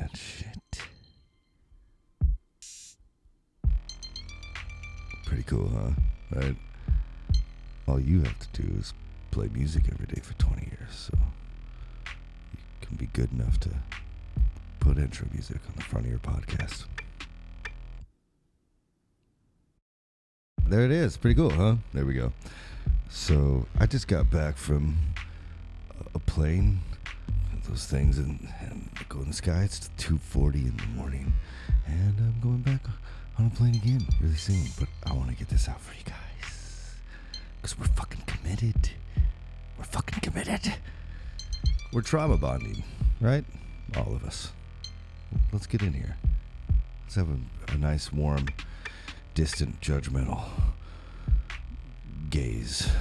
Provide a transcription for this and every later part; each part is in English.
that shit. Pretty cool, huh? Right? All you have to do is play music every day for 20 years, so you can be good enough to put intro music on the front of your podcast. There it is. Pretty cool, huh? There we go. So I just got back from a plane. Those things and go in the sky. It's 2:40 in the morning, and I'm going back on a plane again really soon. But I want to get this out for you guys because we're fucking committed. We're fucking committed. We're trauma bonding, right? All of us. Let's get in here. Let's have a nice, warm, distant, judgmental gaze.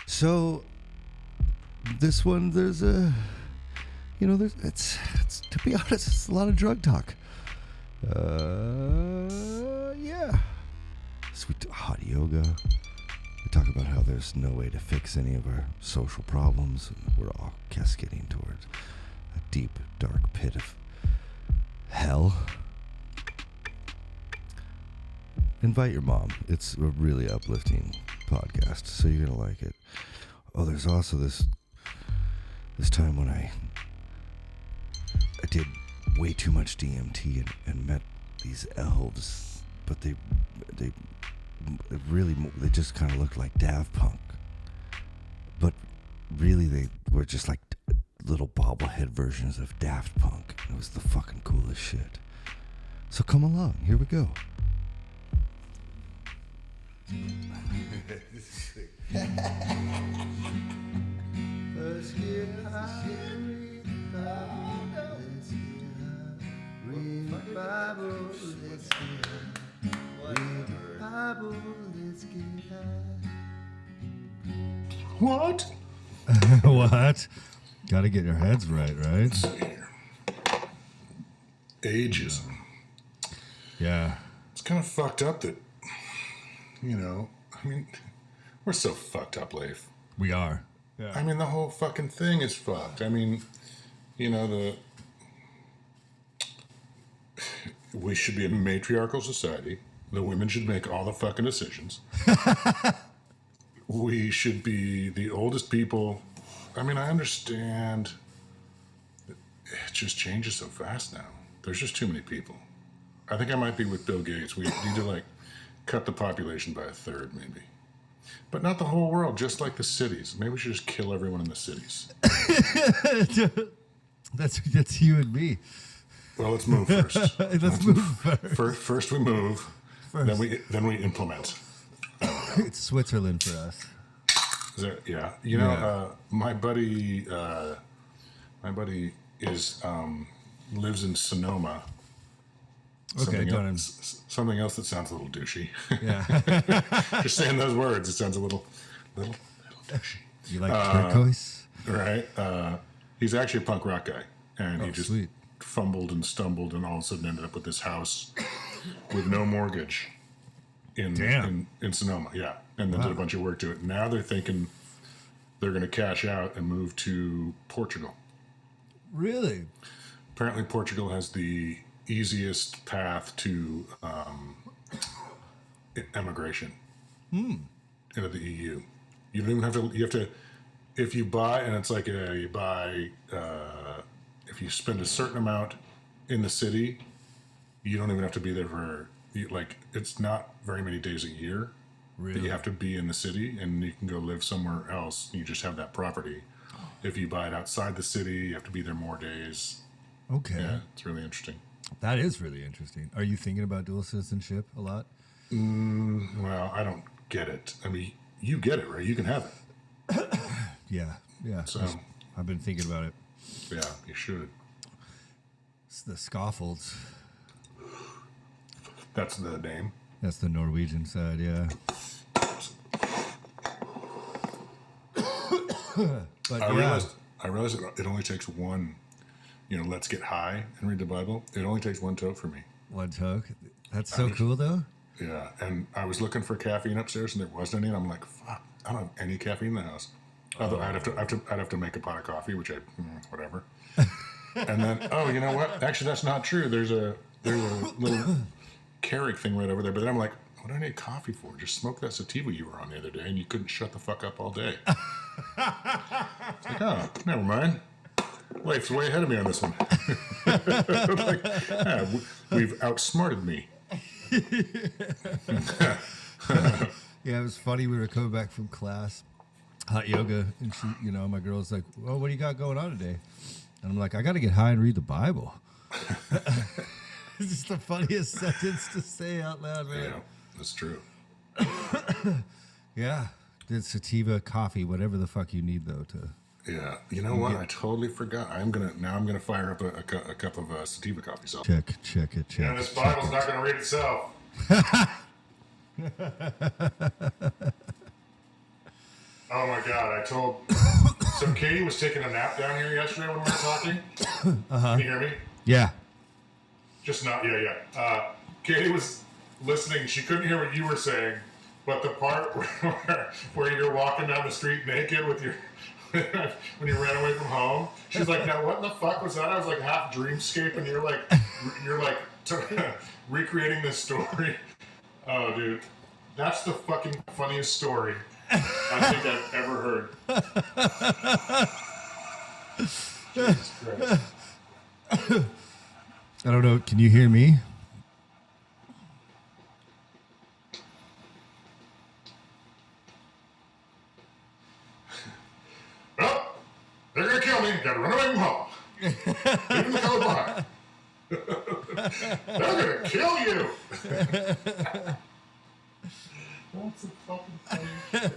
So, this one, there's a, it's to be honest, it's a lot of drug talk. Yeah. Sweet hot yoga. We talk about how there's no way to fix any of our social problems, and we're all cascading towards a deep, dark pit of hell. Invite your mom. It's a really uplifting podcast, so you're gonna like it. Oh, there's also this time when I did way too much DMT and met these elves, but they just kind of looked like Daft Punk, but really they were just like little bobblehead versions of Daft Punk. It was the fucking coolest shit. So come along, here we go. Let's get high, read the Bible, let's get high, read the Bible, let's get high. What? What? Gotta get your heads right? Let's see here. Ageism. Yeah. It's kind of fucked up that, we're so fucked up, Leif. We are. Yeah. I mean, the whole fucking thing is fucked. I mean, we should be a matriarchal society. The women should make all the fucking decisions. We should be the oldest people. I mean, I understand. It just changes so fast now. There's just too many people. I think I might be with Bill Gates. We need to, cut the population by a third, maybe. But not the whole world, just like the cities. Maybe we should just kill everyone in the cities. That's you and me. Well, let's move first. Let's move first. First we move. First. Then we implement. It's Switzerland for us. Yeah. My buddy is lives in Sonoma. Okay, something else that sounds a little douchey. Yeah. Just saying those words, it sounds a little douchey. You like turquoise? Right. He's actually a punk rock guy, and he just sweet. fumbled and stumbled, and all of a sudden ended up with this house with no mortgage in Sonoma. Yeah, and then did a bunch of work to it. Now they're thinking they're going to cash out and move to Portugal. Really? Apparently, Portugal has the easiest path to emigration into the EU. You don't even have to. You have to, if you buy, and it's like you buy. If you spend a certain amount in the city, you don't even have to be there for it's not very many days a year. Really? That you have to be in the city, and you can go live somewhere else. You just have that property. If you buy it outside the city, you have to be there more days. Okay. Yeah, it's really interesting. That is really interesting. Are you thinking about dual citizenship a lot? Well, I don't get it. I mean, you get it, right? You can have it. Yeah. So I've been thinking about it. Yeah, you should. It's the Scaffolds. That's the name. That's the Norwegian side, yeah. But I realized it only takes one. Let's get high and read the Bible. It only takes one toke for me. One toke? That's so cool, though. Yeah, and I was looking for caffeine upstairs, and there wasn't any. And I'm like, fuck, I don't have any caffeine in the house. Although I'd have to make a pot of coffee, which whatever. And then, oh, you know what? Actually, that's not true. There's a little Keurig thing right over there. But then I'm like, what do I need coffee for? Just smoke that sativa you were on the other day, and you couldn't shut the fuck up all day. It's like, oh, never mind. Leif's way ahead of me on this one. Like, yeah, we've outsmarted me. Yeah, it was funny. We were coming back from class, hot yoga, and she, my girl's like, "Well, what do you got going on today?" And I'm like, "I got to get high and read the Bible." It's just the funniest sentence to say out loud, man. Yeah, that's true. Yeah, the sativa, coffee, whatever the fuck you need, though. Yeah, you know what? I totally forgot. I'm gonna fire up a cup of sativa coffee. So check it. Yeah, this Bible's not gonna read itself. Oh my God! So Katie was taking a nap down here yesterday when we were talking. Can you hear me? Yeah. Just not. Yeah. Katie was listening. She couldn't hear what you were saying, but the part where you're walking down the street naked with your when you ran away from home, she's like, "Now what in the fuck was that?" I was like half dreamscape, and you're like recreating this story. Oh, dude, that's the fucking funniest story I think I've ever heard. Jesus Christ. I don't know. Can you hear me? Well, they're gonna kill me. Gotta run away from home. Leaving the code behind. They're gonna kill you. That's a fucking funny shit.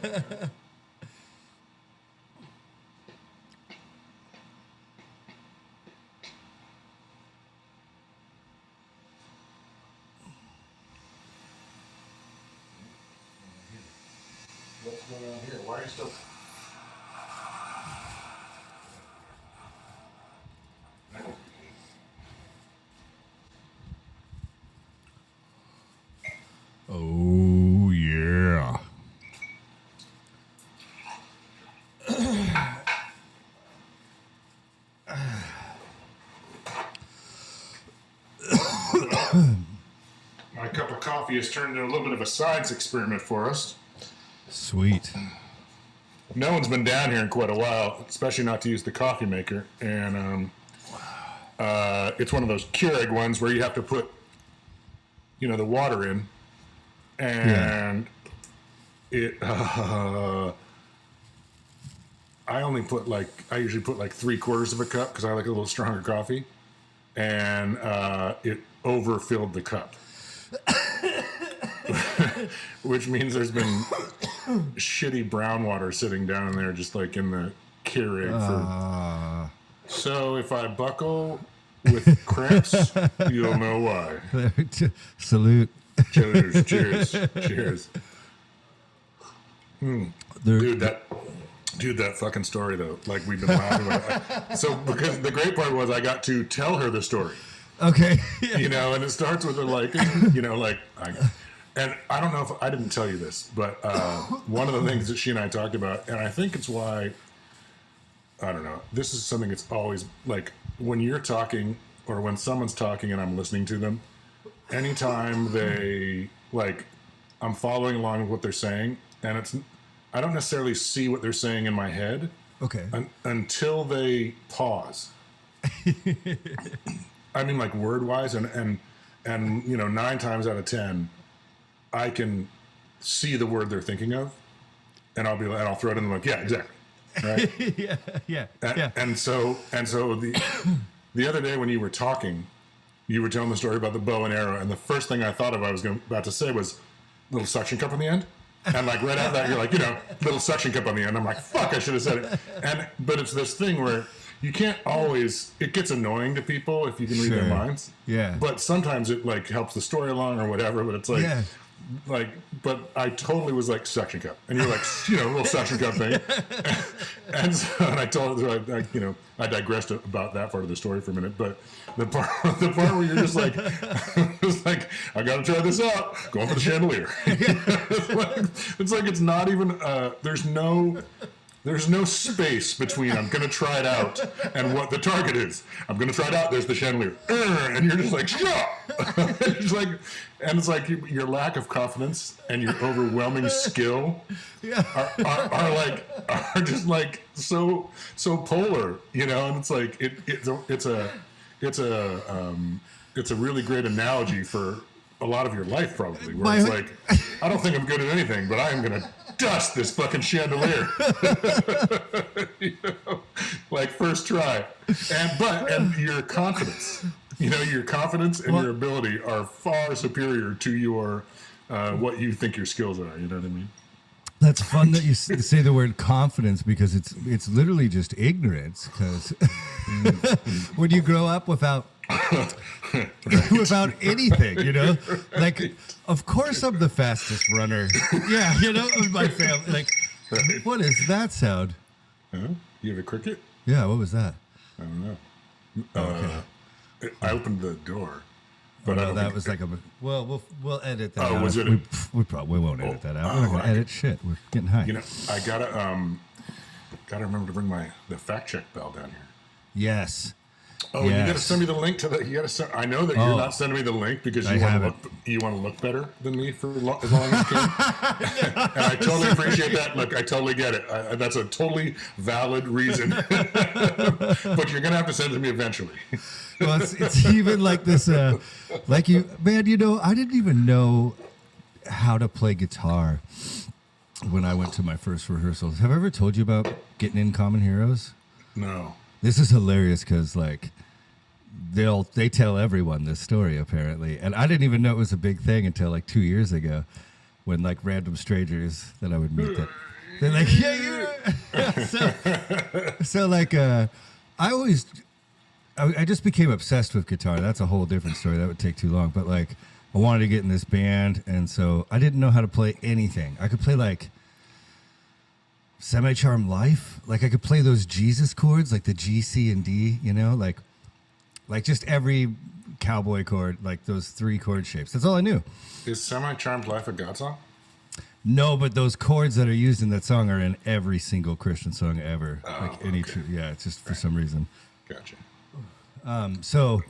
What's going on here? Why are you still... Oh, yeah. My cup of coffee has turned into a little bit of a science experiment for us. Sweet. No one's been down here in quite a while, especially not to use the coffee maker. And it's one of those Keurig ones where you have to put, the water in. And I usually put like 3/4 of a cup because I like a little stronger coffee. And it overfilled the cup. Which means there's been shitty brown water sitting down there just like in the Keurig. So if I buckle with cramps, you'll know why. Salute. Cheers. Dude, that fucking story though, like we've been laughing about it. So because the great part was I got to tell her the story. Okay. And it starts with her and I don't know if I didn't tell you this, but one of the things that she and I talked about, and I think it's why, I don't know, this is something that's always like when you're talking or when someone's talking and I'm listening to them, anytime they I'm following along with what they're saying, and I don't necessarily see what they're saying in my head. Okay. Until they pause. I mean, like word wise, and 9 times out of 10, I can see the word they're thinking of, and I'll throw it in like, yeah, exactly, right? yeah. And so the other day when you were talking, you were telling the story about the bow and arrow, and the first thing I thought of about to say was little suction cup on the end. And like right after that, you're like, little suction cup on the end. I'm like, fuck, I should have said it. But it's this thing where you can't always. It gets annoying to people if you can read their minds. Yeah. But sometimes it helps the story along or whatever. But it's but I totally was like suction cup, and you're like, little suction cup thing. And I told her, I digressed about that part of the story for a minute, but the part where you're just like, I gotta try this out, going for the chandelier. It's like it's not even. There's There's no space between I'm going to try it out and what the target is. I'm going to try it out. There's the chandelier. And you're just like, shut up. And it's like your lack of confidence and your overwhelming skill are just like so polar, you know. And it's like it's a really great analogy for a lot of your life, probably, where it's like, I don't think I'm good at anything, but I am going to dust this fucking chandelier. You know? Like, first try. And your confidence, you know, your confidence and your ability are far superior to your what you think your skills are. You know what I mean? That's fun that you say the word confidence, because it's literally just ignorance. Because when you grow up without anything, you know, like, of course I'm the fastest runner. Yeah, you know, of my family. Like, what is that sound? You have a cricket? Yeah, what was that? I don't know. Okay. I opened the door. But no, that was like a. Well, we'll edit that. Oh, out. was it? We probably won't edit that out. We're not gonna edit shit. We're getting high. You know, I gotta remember to bring the fact check bell down here. Yes. Oh, yes. You gotta send me the link to that. You gotta send. I know that you're not sending me the link because you want to look better than me for as long as you can. And I totally appreciate that. Look, I totally get it. That's a totally valid reason. But you're gonna have to send it to me eventually. Well, it's even like this, like man, you know, I didn't even know how to play guitar when I went to my first rehearsals. Have I ever told you about getting in Common Heroes? No. This is hilarious because, like, they tell everyone this story, apparently. And I didn't even know it was a big thing until, like, 2 years ago, when, like, random strangers that I would meet, they're like, yeah, so like, I just became obsessed with guitar. That's a whole different story. That would take too long. But, like, I wanted to get in this band, and so I didn't know how to play anything. I could play, like, Semi-Charmed Life. Like, I could play those Jesus chords, like the G, C, and D, you know? Like just every cowboy chord, like those 3 chord shapes. That's all I knew. Is Semi-Charmed Life a God song? No, but those chords that are used in that song are in every single Christian song ever. Oh, like any, okay. Yeah, it's just for some reason. Gotcha. So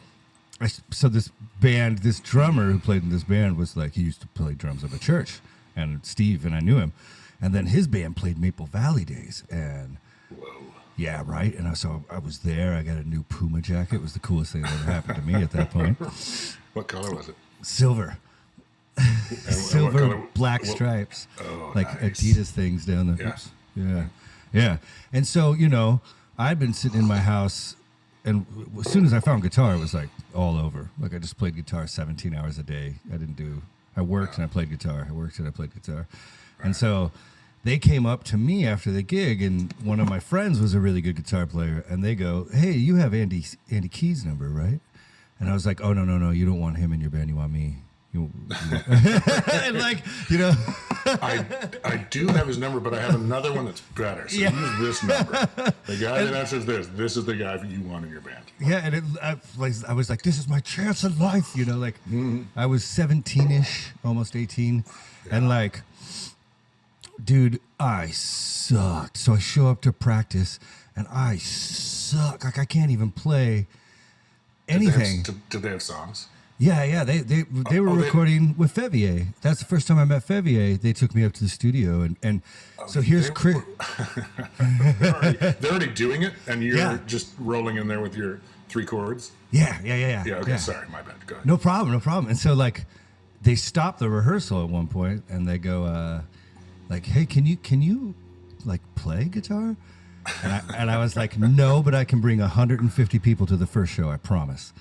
this band, this drummer who played in this band was like, he used to play drums at a church, and Steve, and I knew him. And then his band played Maple Valley Days, and yeah, right. And so I was there. I got a new Puma jacket. It was the coolest thing that ever happened to me at that point. What color was it? Silver. Silver, black stripes, like nice. Adidas things down the hips. Yeah. And so, you know, I'd been sitting in my house, and as soon as I found guitar, it was like all over. Like, I just played guitar 17 hours a day. I worked and I played guitar. I worked and I played guitar. Right. And so they came up to me after the gig, and one of my friends was a really good guitar player, and they go, "Hey, you have Andy Key's number, right?" And I was like, "Oh, no, you don't want him in your band. You want me." And like, you know, I do have his number, but I have another one that's better. So use this number. The guy that answers this is the guy you want in your band. Yeah, and I was like, this is my chance in life, you know. Like, I was 17-ish, almost 18, and like, dude, I sucked. So I show up to practice, and I suck. Like, I can't even play anything. Did they have songs? Yeah. They were recording with Fevier. That's the first time I met Fevier. They took me up to the studio, and so here's Chris. They're already doing it, and you're just rolling in there with your 3 chords. Yeah. Okay, sorry, my bad. Go ahead. No problem. And so, like, they stopped the rehearsal at one point, and they go, like, "Hey, can you like play guitar?" And I was like, "No, but I can bring 150 people to the first show. I promise."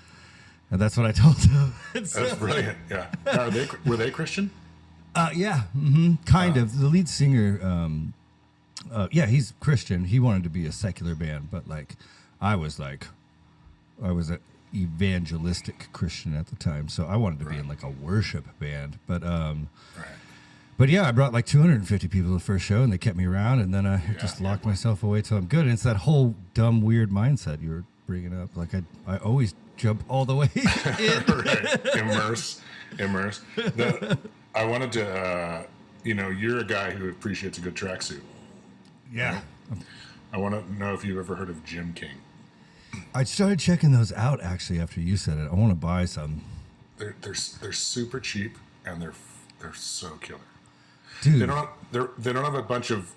And that's what I told them. That's brilliant. Yeah. Were they Christian? Yeah. Mm-hmm, kind of. The lead singer, he's Christian. He wanted to be a secular band, but like, I was an evangelistic Christian at the time, so I wanted to be in like a worship band. But But yeah, I brought like 250 people to the first show, and they kept me around, and then I just locked myself away till I'm good. And it's that whole dumb, weird mindset you were bringing up. Like, I always jump all the way in. Right. Immerse. I wanted to, you're a guy who appreciates a good tracksuit. Yeah. I want to know if you've ever heard of Jim King. I started checking those out actually after you said it. I want to buy some. They're super cheap and they're so killer. Dude, They don't have a bunch of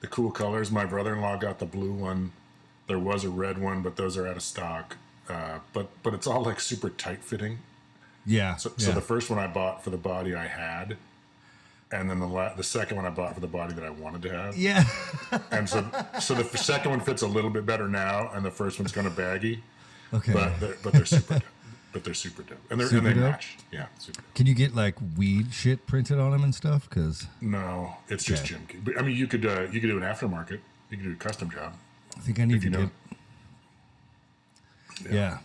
the cool colors. My brother-in-law got the blue one. There was a red one, but those are out of stock. But it's all like super tight fitting. yeah. So the first one I bought for the body I had, and then the second one I bought for the body that I wanted to have. Yeah. And so the second one fits a little bit better now, and the first one's kind of baggy. Okay. But they're super dope. But they're super dope, and they dope? match. Yeah, super dope. Can you get like weed shit printed on them and stuff? Cause No, it's just Jim King. But, I mean, you could do an aftermarket. You could do a custom job. I think I need to get. Yeah.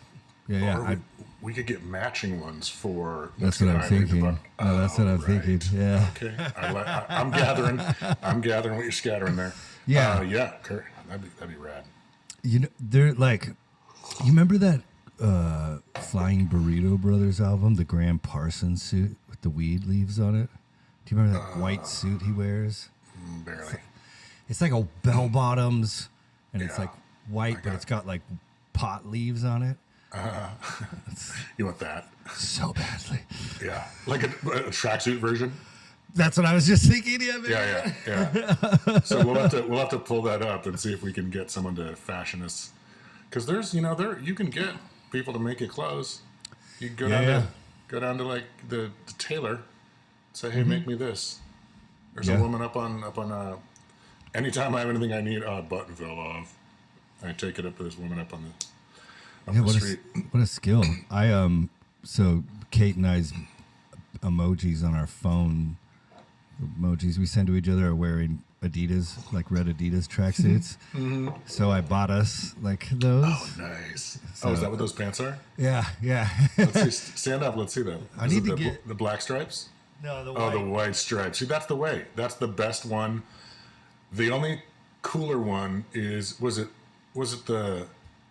Yeah. Or we could get matching ones for. That's what I'm thinking. No, that's what I'm thinking. Yeah. Okay. I'm gathering. I'm gathering what you're scattering there. Yeah. Yeah. Kurt, that'd be rad. You know, they're like, you remember that Flying Burrito Brothers album, the Graham Parsons suit with the weed leaves on it? Do you remember that white suit he wears? Barely. It's like a bell bottoms, and it's like white, but it's got like pot leaves on it. You want that? So badly. Yeah. Like a tracksuit version? That's what I was just thinking. Yeah, man. Yeah. So we'll have to pull that up and see if we can get someone to fashion us. Because there's, you can get people to make you clothes. You can go down to like the tailor, say, hey, make me this. There's a woman up on anytime I have anything I need, a button fell off. I take it up to this woman up on the street. What a skill. So Kate and I's emojis on our phone, emojis we send to each other are wearing Adidas, like red Adidas tracksuits. So I bought us like those. Oh, nice. So, is that what those pants are? Yeah. Let's see. Stand up. Let's see them. I need to get the black stripes. No, the white. Oh, the white stripes. See, that's the way. That's the best one. The only cooler one was it the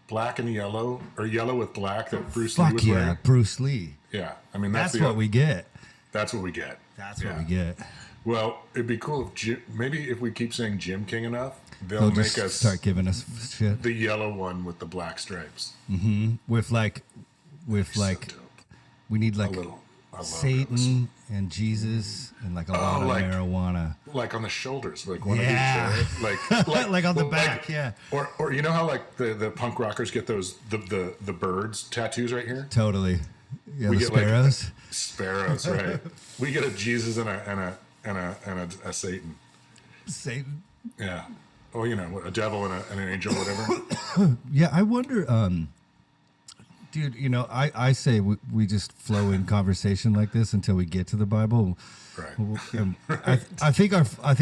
black and yellow or yellow with black that Bruce Lee was wearing? Bruce Lee. Yeah, I mean that's what we get. That's what we get. That's what we get. Well, it'd be cool if we keep saying Jim King enough, they'll make us start giving us shit. The yellow one with the black stripes. Mm-hmm. With we need like Satan and Jesus and like a lot of marijuana, like on the shoulders, like one of each, like on the back, Or you know how like the punk rockers get those the birds tattoos right here? Totally. Yeah, we the get sparrows. Like, sparrows, right? We get a Jesus and a Satan. Satan. Yeah. Well, a devil and an angel, whatever. Yeah, I wonder. Dude, I say we just flow in conversation like this until we get to the Bible. Right. I think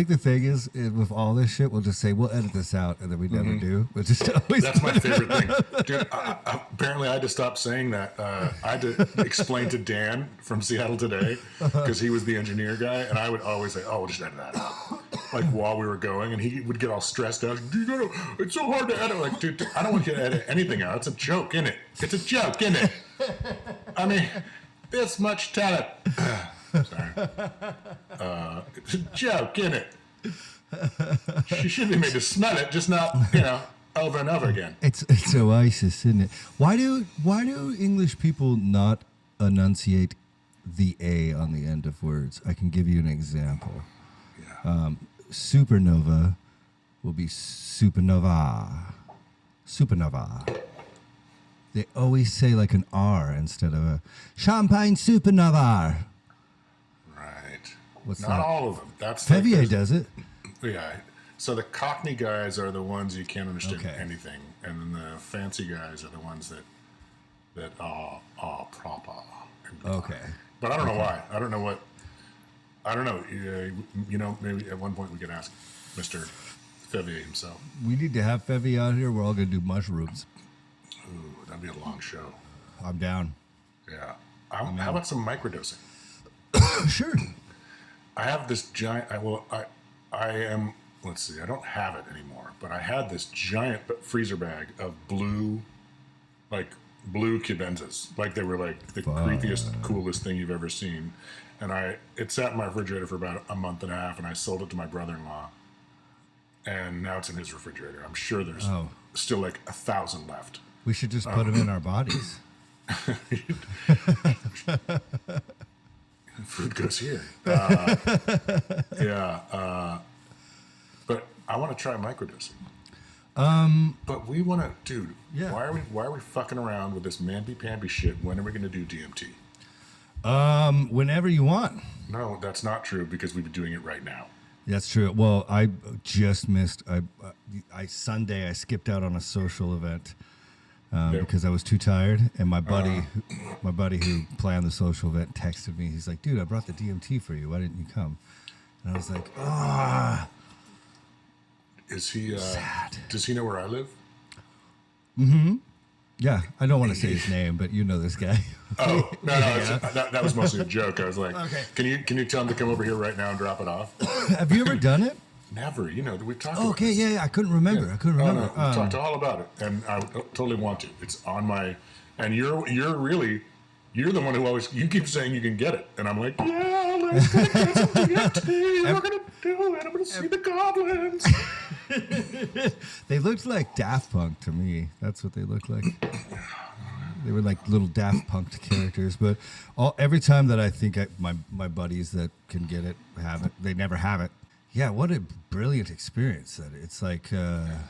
the thing is with all this shit, we'll just say we'll edit this out, and then we never do. We'll just always. That's my favorite thing, dude. Apparently, I had to stop saying that. I had to explain to Dan from Seattle Today because he was the engineer guy, and I would always say, "Oh, we'll just edit that out." Like while we were going, and he would get all stressed out. It's so hard to edit. Like, dude, I don't want you to edit anything out. It's a joke, innit? It's a joke, innit? I mean, this much talent. Sorry. It's a joke, innit? She should be made to smell it, just not, over and over again. It's Oasis, isn't it? Why do English people not enunciate the A on the end of words? I can give you an example. Yeah. Supernova will be supernova. Supernova. They always say like an R instead of a champagne supernova. Right. What's Not that? all of them. That's Fevier does it. Yeah. So the Cockney guys are the ones you can't understand Okay. anything, and then the fancy guys are the ones that are proper. Okay. But I don't know why. I don't know what. I don't know. Maybe at one point we could ask Mr. Fevier himself. We need to have Fevy out here. We're all going to do mushrooms. Ooh, that'd be a long show. I'm down. Yeah. How about some microdosing? Sure. I have this giant. I am. Let's see. I don't have it anymore, but I had this giant freezer bag of blue Cubenzas. Like they were like the creepiest, coolest thing you've ever seen. And it sat in my refrigerator for about a month and a half, and I sold it to my brother-in-law. and now it's in his refrigerator. I'm sure there's Oh. still like 1,000 left. We should just put them in our bodies. Food goes here. But I want to try microdosing. But we want to, dude. Yeah. Why are we fucking around with this mamby-pamby shit? When are we going to do DMT? Whenever you want. No, that's not true because we've been doing it right now. That's true. Well, I just missed. I Sunday I skipped out on a social event because I was too tired. And my buddy who planned the social event texted me. He's like, "Dude, I brought the DMT for you. Why didn't you come?" And I was like, "Ah." Is he? Sad. Does he know where I live? Yeah, I don't want to say his name, but you know this guy. Oh no, that was mostly a joke. I was like, Okay. Can you tell him to come over here right now and drop it off? Have you ever done it? Never. You know, we've talked. Okay, about this. yeah, I couldn't remember. Yeah. I couldn't remember. Oh, no, we talked all about it, and I totally want to. It's on my. And you're the one who always you keep saying you can get it, and I'm like, yeah, let's go get some DMT. We're gonna do it. I'm gonna see the goblins. They looked like Daft Punk to me. That's what they looked like. They were like little Daft Punk characters. But every time that I think my buddies that can get it have it, they never have it. Yeah, what a brilliant experience that it's like. Have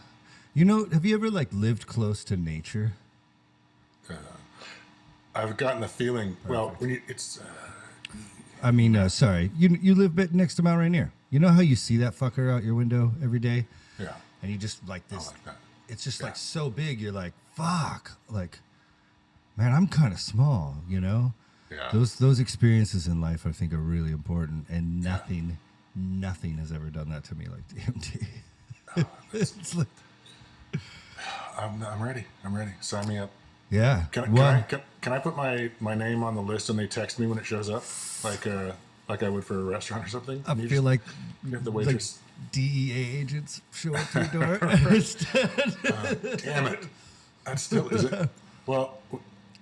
you ever like lived close to nature? I've gotten the feeling. Perfect. Well, when it's. I mean, sorry, you live next to Mount Rainier. You know how you see that fucker out your window every day? Yeah. And you just like this. I like that. It's just like so big. You're like, fuck. Like, man, I'm kind of small. You know. Yeah. Those experiences in life, I think, are really important, and nothing has ever done that to me like DMT. It's like, I'm ready. Sign me up. yeah. Can I put my name on the list and they text me when it shows up, like I would for a restaurant or something? I feel like you have the waitress. Like DEA agents show up to your door. Damn it! That's still is it? Well,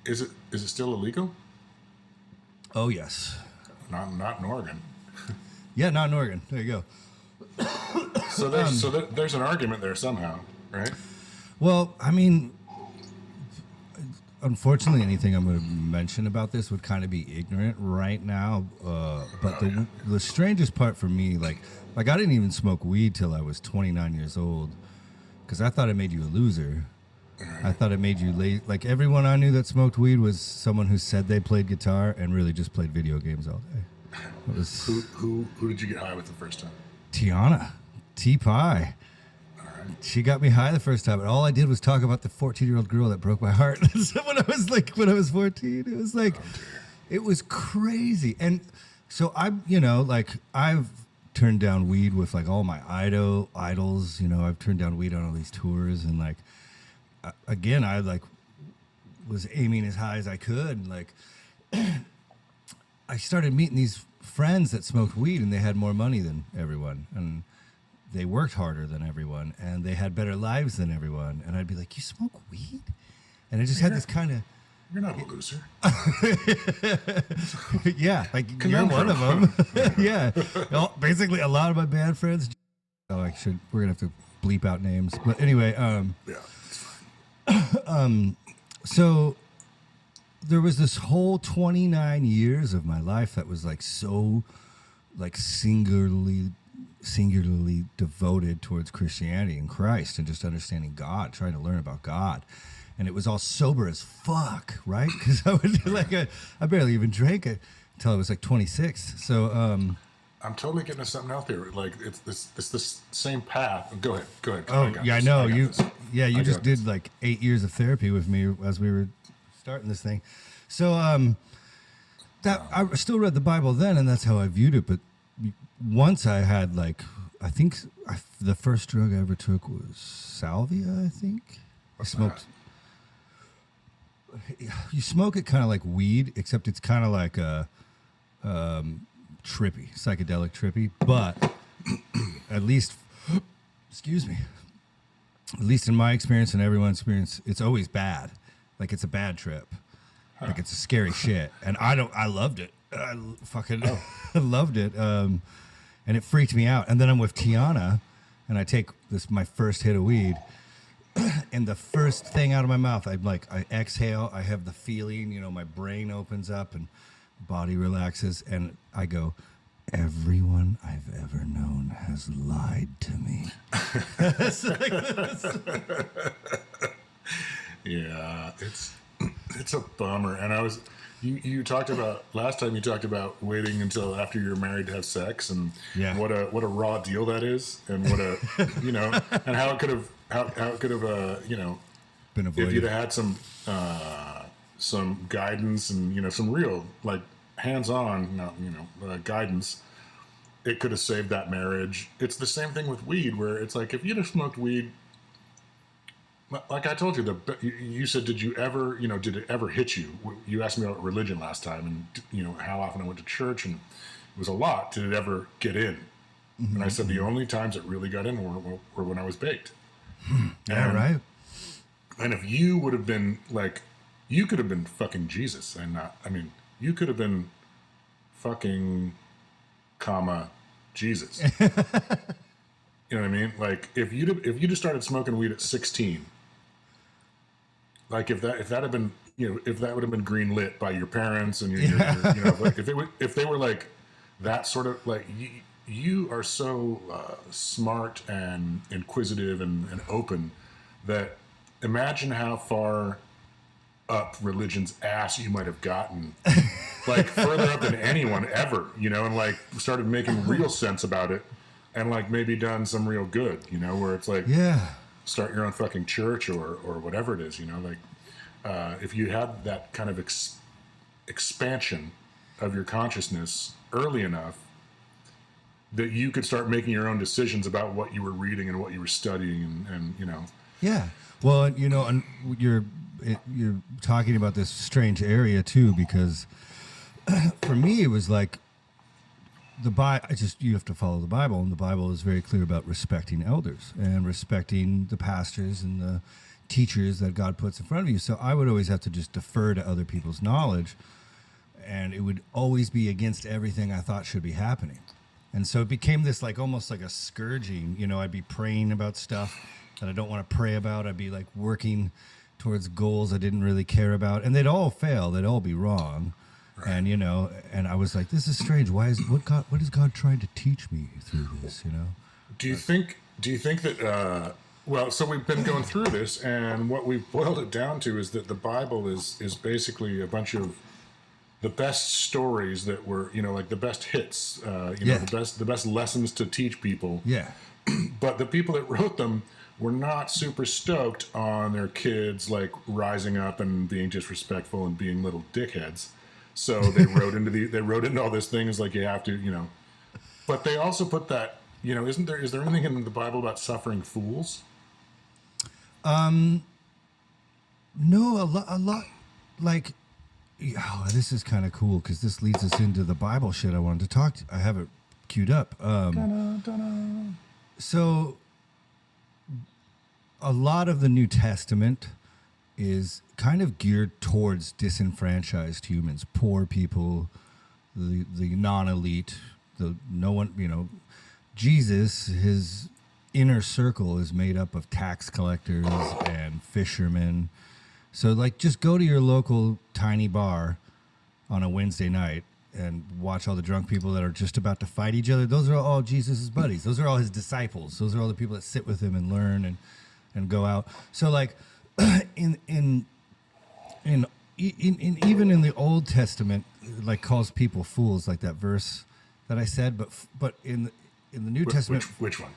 is it still illegal? Oh yes. Not in Oregon. Yeah, not in Oregon. There you go. So there's an argument there somehow, right? Well, I mean, unfortunately, anything I'm going to mention about this would kind of be ignorant right now. But the strangest part for me, like I didn't even smoke weed till I was 29 years old, because I thought it made you a loser. I thought it made you late. Like everyone I knew that smoked weed was someone who said they played guitar and really just played video games all day. It was Who did you get high with the first time? Tiana, T-Pie. She got me high the first time, and all I did was talk about the 14-year-old girl that broke my heart. So when I was 14, it was like, it was crazy. And so I've turned down weed with like all my idols. I've turned down weed on all these tours, and like, again, I like was aiming as high as I could. Like, I started meeting these friends that smoked weed, and they had more money than everyone, and they worked harder than everyone, and they had better lives than everyone. And I'd be like, "You smoke weed?" And I just had this kind of. You're not a loser. Yeah, like you're one of them. Yeah, well, basically, a lot of my band friends. Oh, we're gonna have to bleep out names, but anyway. Yeah, it's fine. So there was this whole 29 years of my life that was like so, like singularly devoted towards Christianity and Christ and just understanding God, trying to learn about God. And it was all sober as fuck, right? Because I would do I barely even drank it until I was like 26. So I'm totally getting to something out there. Like it's the same path. Go ahead. Oh yeah, I know you. Yeah, you just did like 8 years of therapy with me as we were starting this thing. So that I still read the Bible then, and that's how I viewed it. But once I had the first drug I ever took was salvia. I think I smoked. You smoke it kind of like weed, except it's kind of like a trippy, psychedelic trippy. But at least, excuse me, at least in my experience and everyone's experience, it's always bad. Like it's a bad trip. Like it's a scary shit. And I loved it. I fucking loved it. And it freaked me out. And then I'm with Tiana, and I take my first hit of weed, and the first thing out of my mouth, I exhale. I have the feeling, my brain opens up and body relaxes, and I go, everyone I've ever known has lied to me. Yeah, it's a bummer. And you talked about last time. You talked about waiting until after you're married to have sex, and what a raw deal that is, and what a and how it could have been avoided. if you'd had some guidance and some real hands-on guidance, it could have saved that marriage. It's the same thing with weed, where it's like if you'd have smoked weed. Like I told you, you said, did you ever, did it ever hit you? You asked me about religion last time, and how often I went to church, and it was a lot. Did it ever get in? Mm-hmm. And I said the only times it really got in were when I was baked. Yeah, right. And if you would have been you could have been fucking Jesus, and you could have been fucking, Jesus. You know what I mean? If you'd have started smoking weed at 16. If that had been if that would have been green lit by your parents and if they were that sort of you are so smart and inquisitive and open that imagine how far up religion's ass you might have gotten further up than anyone ever and started making real sense about it and maybe done some real good where it's start your own fucking church or whatever it is, if you had that kind of expansion of your consciousness early enough that you could start making your own decisions about what you were reading and what you were studying and Yeah. Well, and you're talking about this strange area too, because for me, it was you have to follow the Bible, and the Bible is very clear about respecting elders and respecting the pastors and the teachers that God puts in front of you. So I would always have to just defer to other people's knowledge, and it would always be against everything I thought should be happening. And so it became this almost like a scourging. I'd be praying about stuff that I don't want to pray about. I'd be working towards goals I didn't really care about, and they'd all fail. They'd all be wrong. Right. And and I was like, this is strange. What is God trying to teach me through this? Do you think that so we've been going through this, and what we've boiled it down to is that the Bible is basically a bunch of the best stories that were the best hits, the best lessons to teach people. Yeah. But the people that wrote them were not super stoked on their kids rising up and being disrespectful and being little dickheads. So they wrote into all these things you have to, but they also put that, is there anything in the Bible about suffering fools? No, a lot this is kind of cool because this leads us into the Bible shit I wanted to talk to. I have it queued up. So a lot of the New Testament is kind of geared towards disenfranchised humans, poor people, the non-elite, no one, Jesus, his inner circle is made up of tax collectors and fishermen. So just go to your local tiny bar on a Wednesday night and watch all the drunk people that are just about to fight each other. Those are all Jesus's buddies. Those are all his disciples. Those are all the people that sit with him and learn and go out. So even in the Old Testament, calls people fools, that verse that I said. But in the New Testament, which one?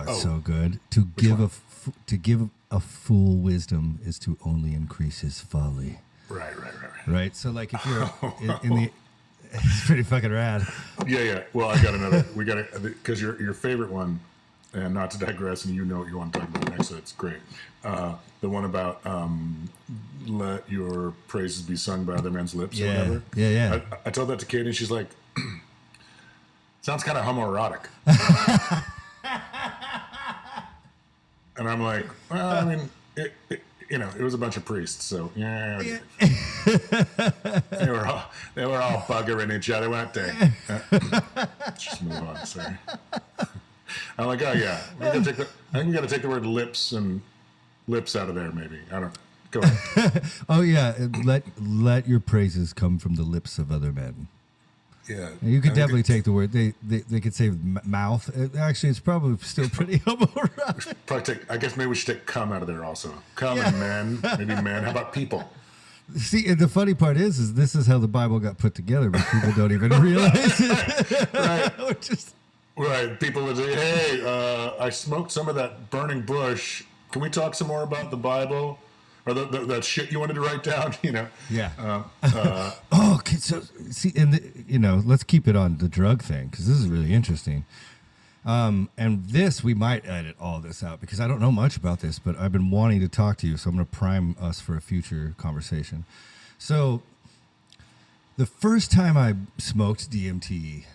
So good. To give a fool wisdom is to only increase his folly. Right. So if you're in the, it's pretty fucking rad. Yeah. Well, I got another. We got it because your favorite one. And not to digress, and what you want to talk about next, so it's great. The one about let your praises be sung by other men's lips or whatever. Yeah. I told that to Katie, and she's like, sounds kind of homoerotic. And I'm like, well, it was a bunch of priests, so yeah. They were all buggering each other, weren't they? Let's just move on, sorry. I'm like, oh yeah, I think we got to take the word lips and lips out of there. Maybe I don't. Go ahead. Oh yeah, let your praises come from the lips of other men. Yeah, You could definitely take the word. They could say mouth. Actually, it's probably still pretty homoerotic. Probably take. I guess maybe we should take cum out of there also. Cum and men, maybe men. How about people? See, and the funny part is this is how the Bible got put together, but people don't even realize it. Right. Just, Right. People would say, hey, I smoked some of that burning bush. Can we talk some more about the Bible? Or that shit you wanted to write down, you know? Yeah. Oh, okay, so see, and let's keep it on the drug thing because this is really interesting. And this, we might edit all this out because I don't know much about this, but I've been wanting to talk to you, so I'm going to prime us for a future conversation. So, the first time I smoked DMT,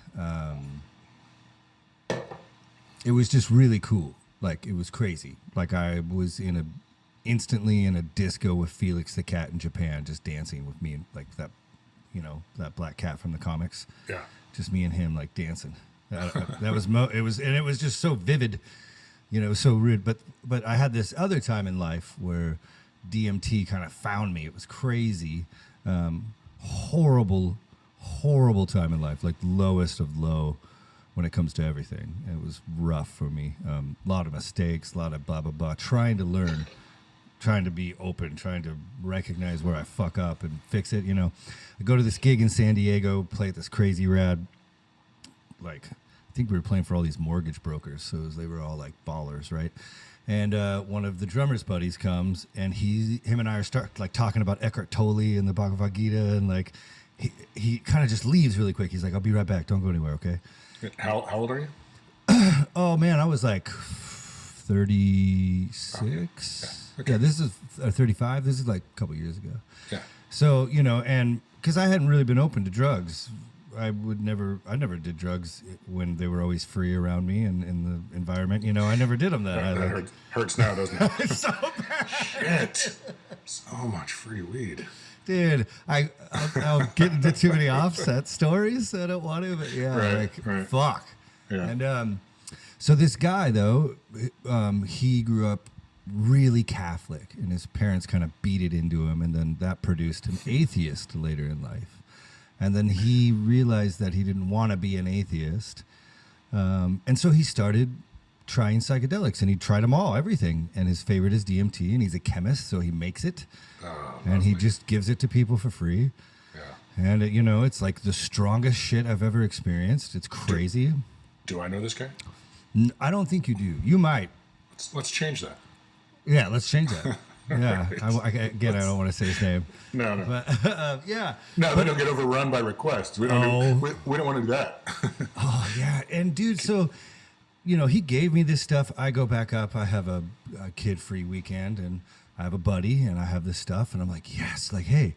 it was just really cool. Like, it was crazy. Like, I was instantly in a disco with Felix the cat in Japan, just dancing with me, and like that, that black cat from the comics. Yeah. Just me and him, like, dancing. That was it was just so vivid, so rude. But I had this other time in life where DMT kind of found me. It was crazy, horrible time in life, like lowest of low when it comes to everything. It was rough for me. A lot of mistakes, a lot of blah blah blah. Trying to learn, trying to be open, trying to recognize where I fuck up and fix it. I go to this gig in San Diego, play at this crazy rad. Like, I think we were playing for all these mortgage brokers, so they were all like ballers, right? And one of the drummer's buddies comes, and him and I are start like talking about Eckhart Tolle and the Bhagavad Gita, and like he kind of just leaves really quick. He's like, "I'll be right back. Don't go anywhere, okay?" How old are you? Oh man, I was like 36. Yeah. Okay. Yeah, this is 35. This is like a couple years ago. Yeah. So and because I hadn't really been open to drugs. I never did drugs when they were always free around me and in the environment. I never did them that. That hurts now, doesn't it? It's so bad. Shit. So much free weed. Dude, I'll get into too many offset stories. I don't want to, but yeah, right. Fuck. Yeah. And so this guy, though, he grew up really Catholic, and his parents kind of beat it into him, and then that produced an atheist later in life. And then he realized that he didn't want to be an atheist. And so he started trying psychedelics, and he tried them all, everything. And his favorite is DMT, and he's a chemist, so he makes it. And he just gives it to people for free. Yeah. And, it's like the strongest shit I've ever experienced. It's crazy. Do I know this guy? I don't think you do. You might. Let's change that. Yeah, let's change that. Yeah. I don't want to say his name. No. But, yeah. No, they don't get overrun by requests. We don't want to do that. Oh, yeah. And, dude, so, he gave me this stuff. I go back up. I have a kid-free weekend, and I have a buddy, and I have this stuff. And I'm like, yes. Like, hey,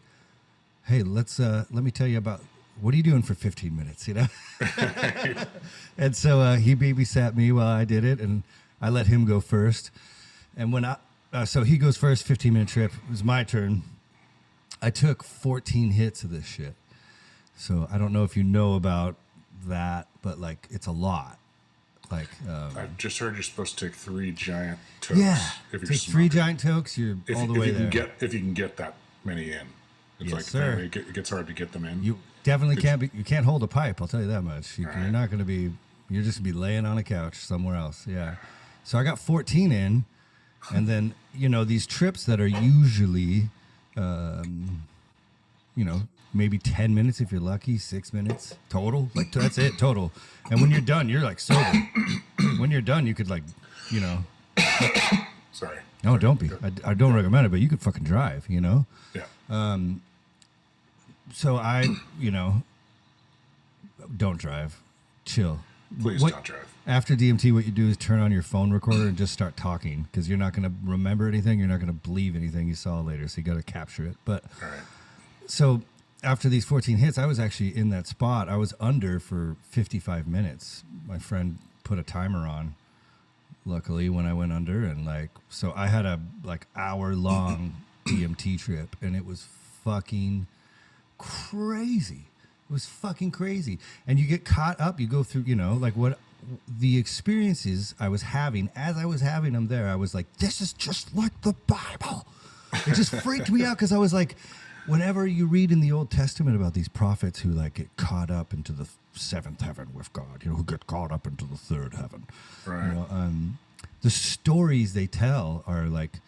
let me tell you about, what are you doing for 15 minutes, And so he babysat me while I did it, and I let him go first. And when so he goes first, 15-minute trip. It was my turn. I took 14 hits of this shit. So I don't know if you know about that, but like it's a lot. Like I just heard you're supposed to take 3 giant tokes. Yeah, if you're take 3 giant tokes. You're all the way there. If you can get that many in, it's yes, sir. It gets hard to get them in. You definitely can't. You can't hold a pipe. I'll tell you that much. You're not going to be. You're just going to be laying on a couch somewhere else. Yeah. So I got 14 in. And then, these trips that are usually, maybe 10 minutes if you're lucky, 6 minutes total. Like, that's it, total. And when you're done, you're like sober. When you're done, you could Sorry. No, don't be. I don't recommend it, but you could fucking drive, Yeah. So I, don't drive. Chill. Please don't drive. After DMT, what you do is turn on your phone recorder and just start talking because you're not going to remember anything. You're not going to believe anything you saw later. So you got to capture it. But all right. So after these 14 hits, I was actually in that spot. I was under for 55 minutes. My friend put a timer on, luckily, when I went under. And so I had a hour-long DMT trip, and it was fucking crazy. It was fucking crazy. And you get caught up. You go through, the experiences I was having, as I was having them there, I was like, this is just like the Bible. It just freaked me out because I was like, whenever you read in the Old Testament about these prophets who like get caught up into the seventh heaven with God, who get caught up into the third heaven, Right. The stories they tell are like,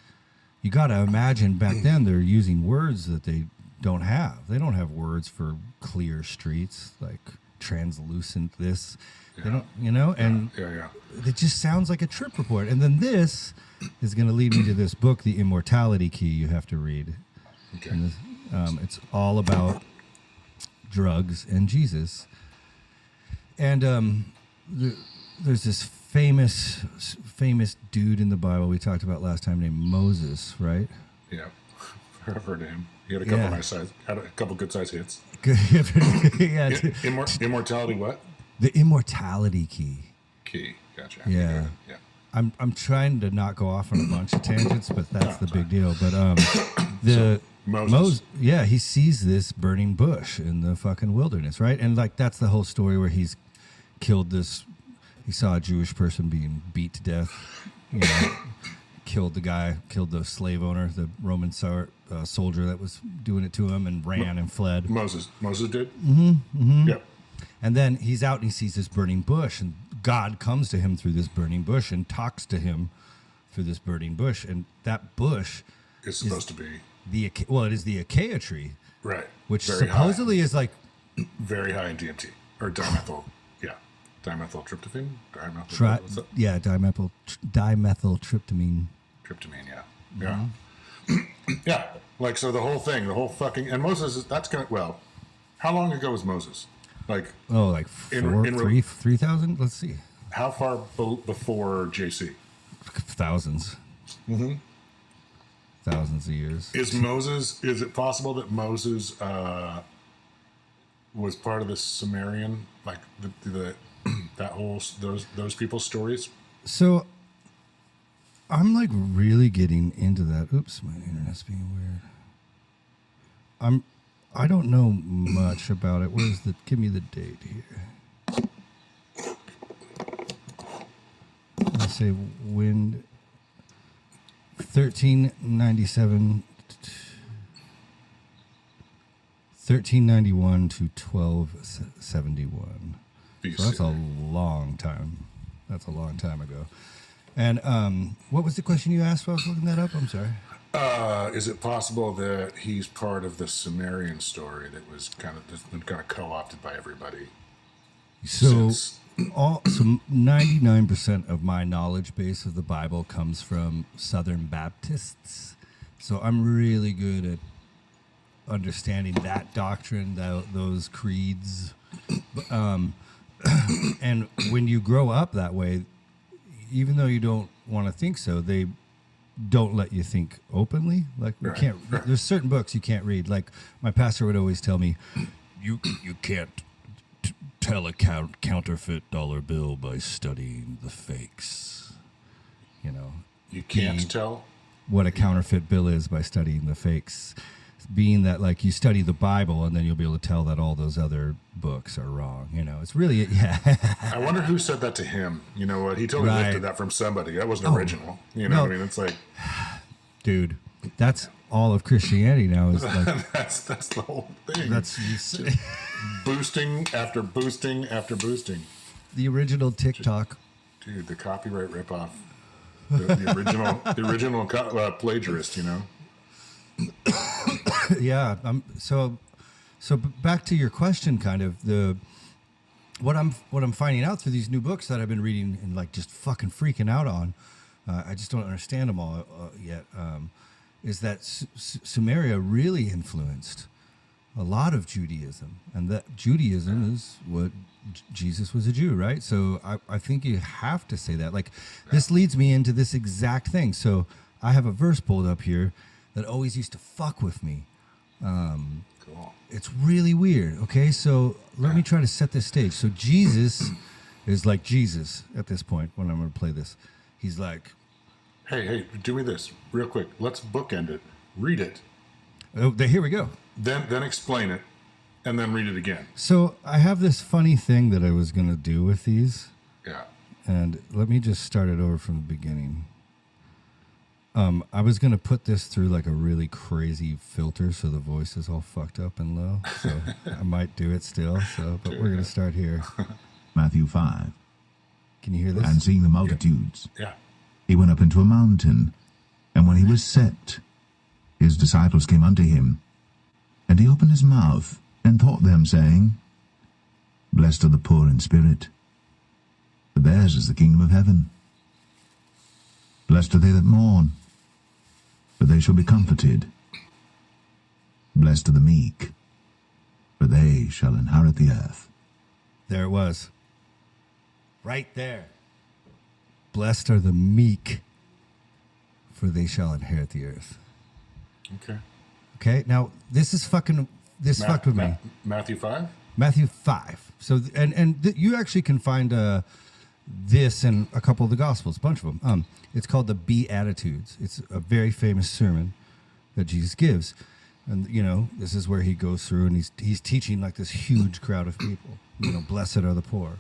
you got to imagine back then they're using words that they don't have. They don't have words for clear streets, like translucent this. They don't, and Yeah. it just sounds like a trip report. And then this is going to lead me to this book, The Immortality Key, you have to read. Okay. And this, it's all about drugs and Jesus. And there's this famous dude in the Bible we talked about last time named Moses, right? Yeah. I've heard of him. He had a couple had a couple good size hits. Good. Yeah. Immortality what? The Immortality Key. Key. Gotcha. Yeah. Yeah. I'm trying to not go off on a bunch of tangents, but that's the big deal. But Moses, he sees this burning bush in the fucking wilderness, right? And like that's the whole story where he's killed this. He saw a Jewish person being beat to death. Killed the slave owner, the Roman soldier that was doing it to him, and ran and fled. Moses did. Yep. And then he's out and he sees this burning bush, and God comes to him through this burning bush and talks to him through this burning bush, and that bush is supposed to be it is the acacia tree, right? Which very supposedly high. is like very high in DMT or dimethyl, dimethyltryptophan, dimethyltryptamine. Tryptamine, yeah. Like so, the whole fucking and Moses that's gonna how long ago was Moses? Like 3,000. Let's see. How far before JC? Thousands. Thousands of years. Is it possible that Moses was part of the Sumerian, like the that whole those people's stories? So I'm like really getting into that. Oops, my internet's being weird. I don't know much about it. Give me the date here. Let's say wind 1391 to 1271. BC. So that's a long time. That's a long time ago. And what was the question you asked while I was looking that up? I'm sorry. Is it possible that he's part of the Sumerian story that was kind of co-opted by everybody? So 99% of my knowledge base of the Bible comes from Southern Baptists. So I'm really good at understanding that doctrine, those creeds. And when you grow up that way, even though you don't want to think so, they don't let you think openly. Like we can't. There's certain books you can't read. Like my pastor would always tell me, you can't tell a counterfeit dollar bill by studying the fakes. You can't tell what a counterfeit bill is by studying the fakes. Being that like you study the Bible and then you'll be able to tell that all those other books are wrong. It's really I wonder who said that to him. You know what? He totally lifted that from somebody. That wasn't original. What I mean? It's like, dude, that's all of Christianity now. Is like that's the whole thing. That's boosting after boosting after boosting. The original TikTok, dude. The copyright ripoff. The original plagiarist. Yeah. So back to your question, kind of what I'm finding out through these new books that I've been reading and like just fucking freaking out on. I just don't understand them all yet. Is that Sumeria really influenced a lot of Judaism, and that Judaism is what Jesus was a Jew, right? So I think you have to say that. Like this leads me into this exact thing. So I have a verse pulled up here that always used to fuck with me. Cool. It's really weird. Okay, so let me try to set this stage. So Jesus is like Jesus at this point when I'm going to play this. He's like, hey, do me this real quick. Let's bookend it. Read it. Oh, here we go. Then explain it, and then read it again. So I have this funny thing that I was going to do with these. Yeah. And let me just start it over from the beginning. I was going to put this through like a really crazy filter so the voice is all fucked up and low. So I might do it still. But we're going to start here. Matthew 5. Can you hear this? And seeing the multitudes, Yeah. he went up into a mountain, and when he was set, his disciples came unto him. And he opened his mouth, and taught them, saying, Blessed are the poor in spirit, for theirs is the kingdom of heaven. Blessed are they that mourn, for they shall be comforted. Blessed are the meek, for they shall inherit the earth. There it was. Right there. Blessed are the meek, for they shall inherit the earth. Okay. Okay, now this is fucking, fucked with me. Matthew 5? Matthew 5. So, you actually can find this in a couple of the Gospels, a bunch of them. It's called the Beatitudes. It's a very famous sermon that Jesus gives. And, this is where he goes through and he's teaching like this huge crowd of people. Blessed are the poor.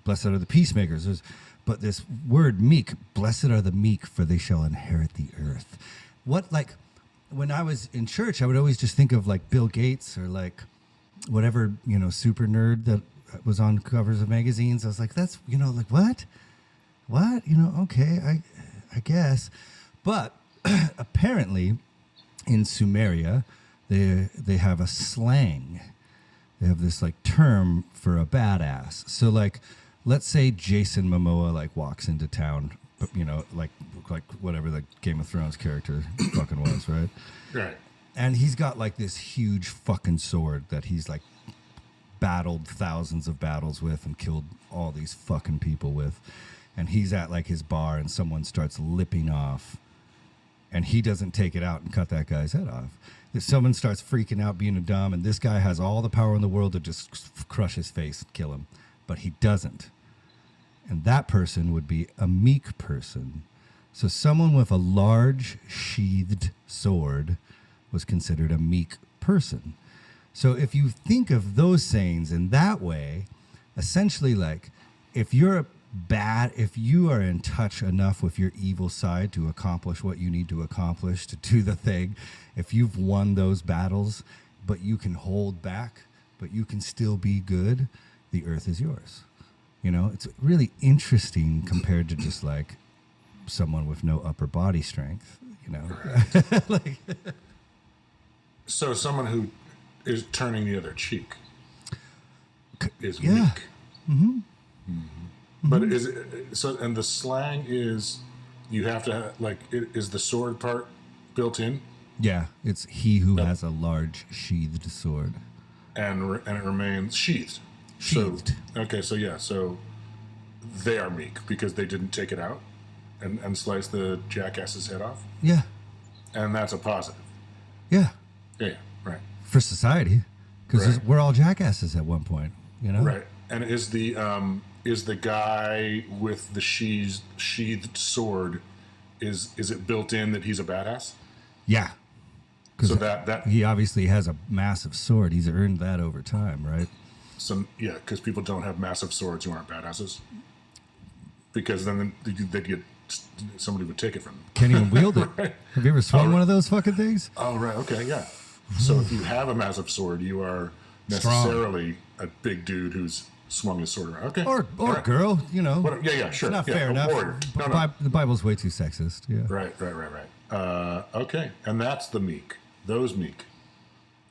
Blessed are the peacemakers. But this word meek, blessed are the meek, for they shall inherit the earth. When I was in church, I would always just think of like Bill Gates or like whatever, super nerd that was on covers of magazines. I was like, that's, like what? Okay, I guess. But apparently in Sumeria, they have a slang. They have this like term for a badass. So like, let's say Jason Momoa like walks into town, like whatever the Game of Thrones character fucking was, right? Right. And he's got like this huge fucking sword that he's like battled thousands of battles with and killed all these fucking people with. And he's at like his bar and someone starts lipping off and he doesn't take it out and cut that guy's head off. If someone starts freaking out, being a dumb, and this guy has all the power in the world to just crush his face and kill him, but he doesn't. And that person would be a meek person. So someone with a large sheathed sword was considered a meek person. So if you think of those sayings in that way, essentially like if you are in touch enough with your evil side to accomplish what you need to accomplish, to do the thing, if you've won those battles, but you can hold back, but you can still be good, the earth is yours. It's really interesting compared to just like someone with no upper body strength, Right. like, So someone who is turning the other cheek is yeah. meek. Mm-hmm. Mm-hmm. But is it, so? And the slang is you have to is the sword part built in? Yeah, it's he who has a large sheathed sword, and it remains sheathed. Sheathed. So they are meek because they didn't take it out and slice the jackass's head off. Yeah, and that's a positive. Yeah. Yeah. Right. For society, because Right. we're all jackasses at one point. Right. And is the guy with the sheathed sword is it built in that he's a badass? Yeah. So that he obviously has a massive sword. He's earned that over time, right? Because people don't have massive swords who aren't badasses. Because then they'd get somebody would take it from them. Can't even wield it. Right. Have you ever swung one of those fucking things? Oh, right. Okay, yeah. So if you have a massive sword, you are necessarily a big dude who's swung his sword around. Okay. Or right. girl, Yeah, sure. It's not yeah, fair enough. Warrior. No. The Bible's way too sexist. Yeah. Right. Okay. And that's the meek. Those meek.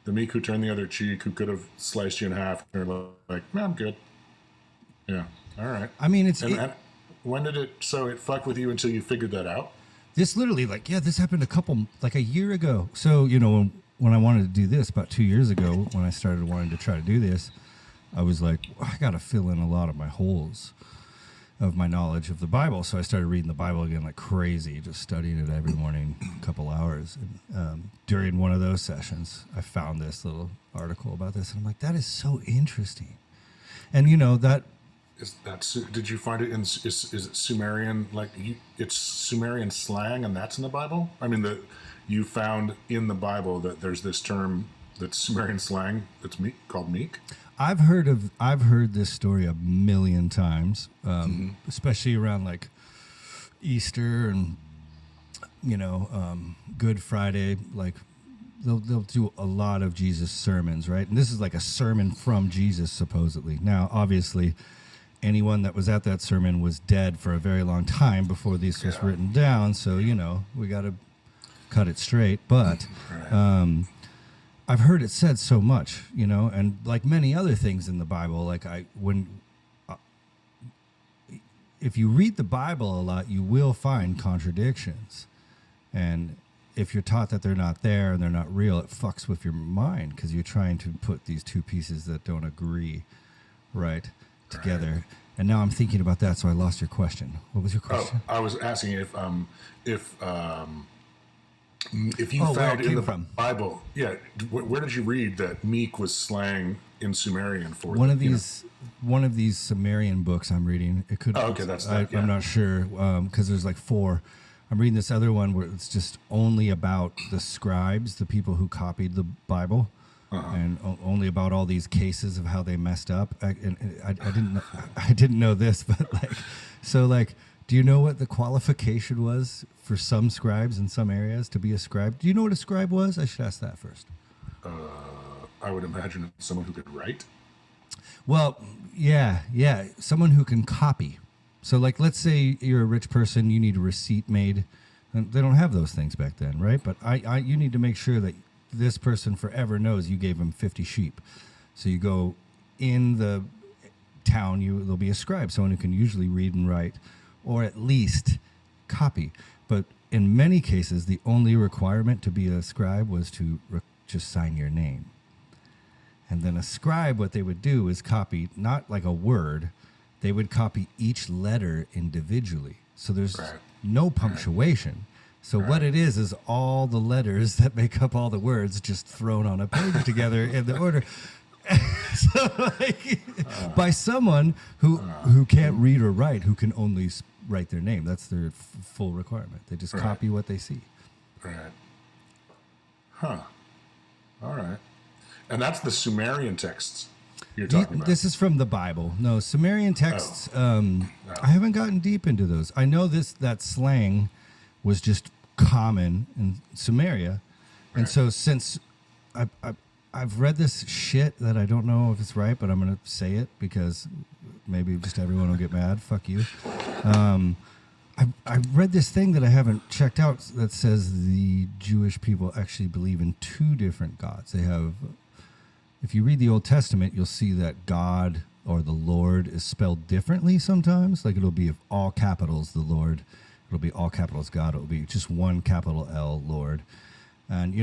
The meek who turn the other cheek, who could have sliced you in half, and they're like, man, I'm good. Yeah. All right. I mean, And when did it, so it fucked with you until you figured that out? This literally, this happened a year ago. So, when I wanted to do this about 2 years ago, when I started wanting to try to do this, I was like, I got to fill in a lot of my holes of my knowledge of the Bible. So I started reading the Bible again like crazy, just studying it every morning, a couple hours. And during one of those sessions, I found this little article about this. And I'm like, that is so interesting. And, that... Did you find it in, is it Sumerian, it's Sumerian slang and that's in the Bible? I mean, you found in the Bible that there's this term that's Sumerian slang that's called meek? I've heard this story a million times, especially around like Easter and Good Friday. Like they'll do a lot of Jesus sermons, right? And this is like a sermon from Jesus, supposedly. Now, obviously, anyone that was at that sermon was dead for a very long time before this was written down. So we got to cut it straight. But I've heard it said so much, and like many other things in the Bible, like if you read the Bible a lot, you will find contradictions. And if you're taught that they're not there and they're not real, it fucks with your mind because you're trying to put these two pieces that don't agree together. Right. And now I'm thinking about that, so I lost your question. What was your question? I was asking if you found in the Bible, where did you read that meek was slang in Sumerian for one of these Sumerian books I'm reading? It could. Okay, that's that. I'm not sure because there's like 4. I'm reading this other one where it's just only about the scribes, the people who copied the Bible, and only about all these cases of how they messed up. I didn't know this, but do you know what the qualification was for some scribes in some areas to be a scribe? Do you know what a scribe was? I should ask that first. I would imagine someone who could write. Well, yeah, someone who can copy. So, let's say you're a rich person, you need a receipt made. And they don't have those things back then, right? But you need to make sure that this person forever knows you gave him 50 sheep. So you go in the town, there'll be a scribe, someone who can usually read and write, or at least copy. But in many cases, the only requirement to be a scribe was to just sign your name. And then a scribe, what they would do is copy, not like a word, they would copy each letter individually. So there's no punctuation. So what it is all the letters that make up all the words just thrown on a page together in the order. So by someone who can't read or write, who can only write their name. That's their full requirement. They just copy what they see. Right. Huh. All right. And that's the Sumerian texts you're talking about. This is from the Bible. No, Sumerian texts, I haven't gotten deep into those. I know that slang was just common in Sumeria. And so since I've read this shit that I don't know if it's right, but I'm going to say it because maybe just everyone will get mad. Fuck you. I read this thing that I haven't checked out that says the Jewish people actually believe in 2 different gods. They have, if you read the Old Testament, you'll see that God or the Lord is spelled differently sometimes. Like it'll be all capitals, the Lord. It'll be all capitals God. It'll be just one capital L, Lord. And,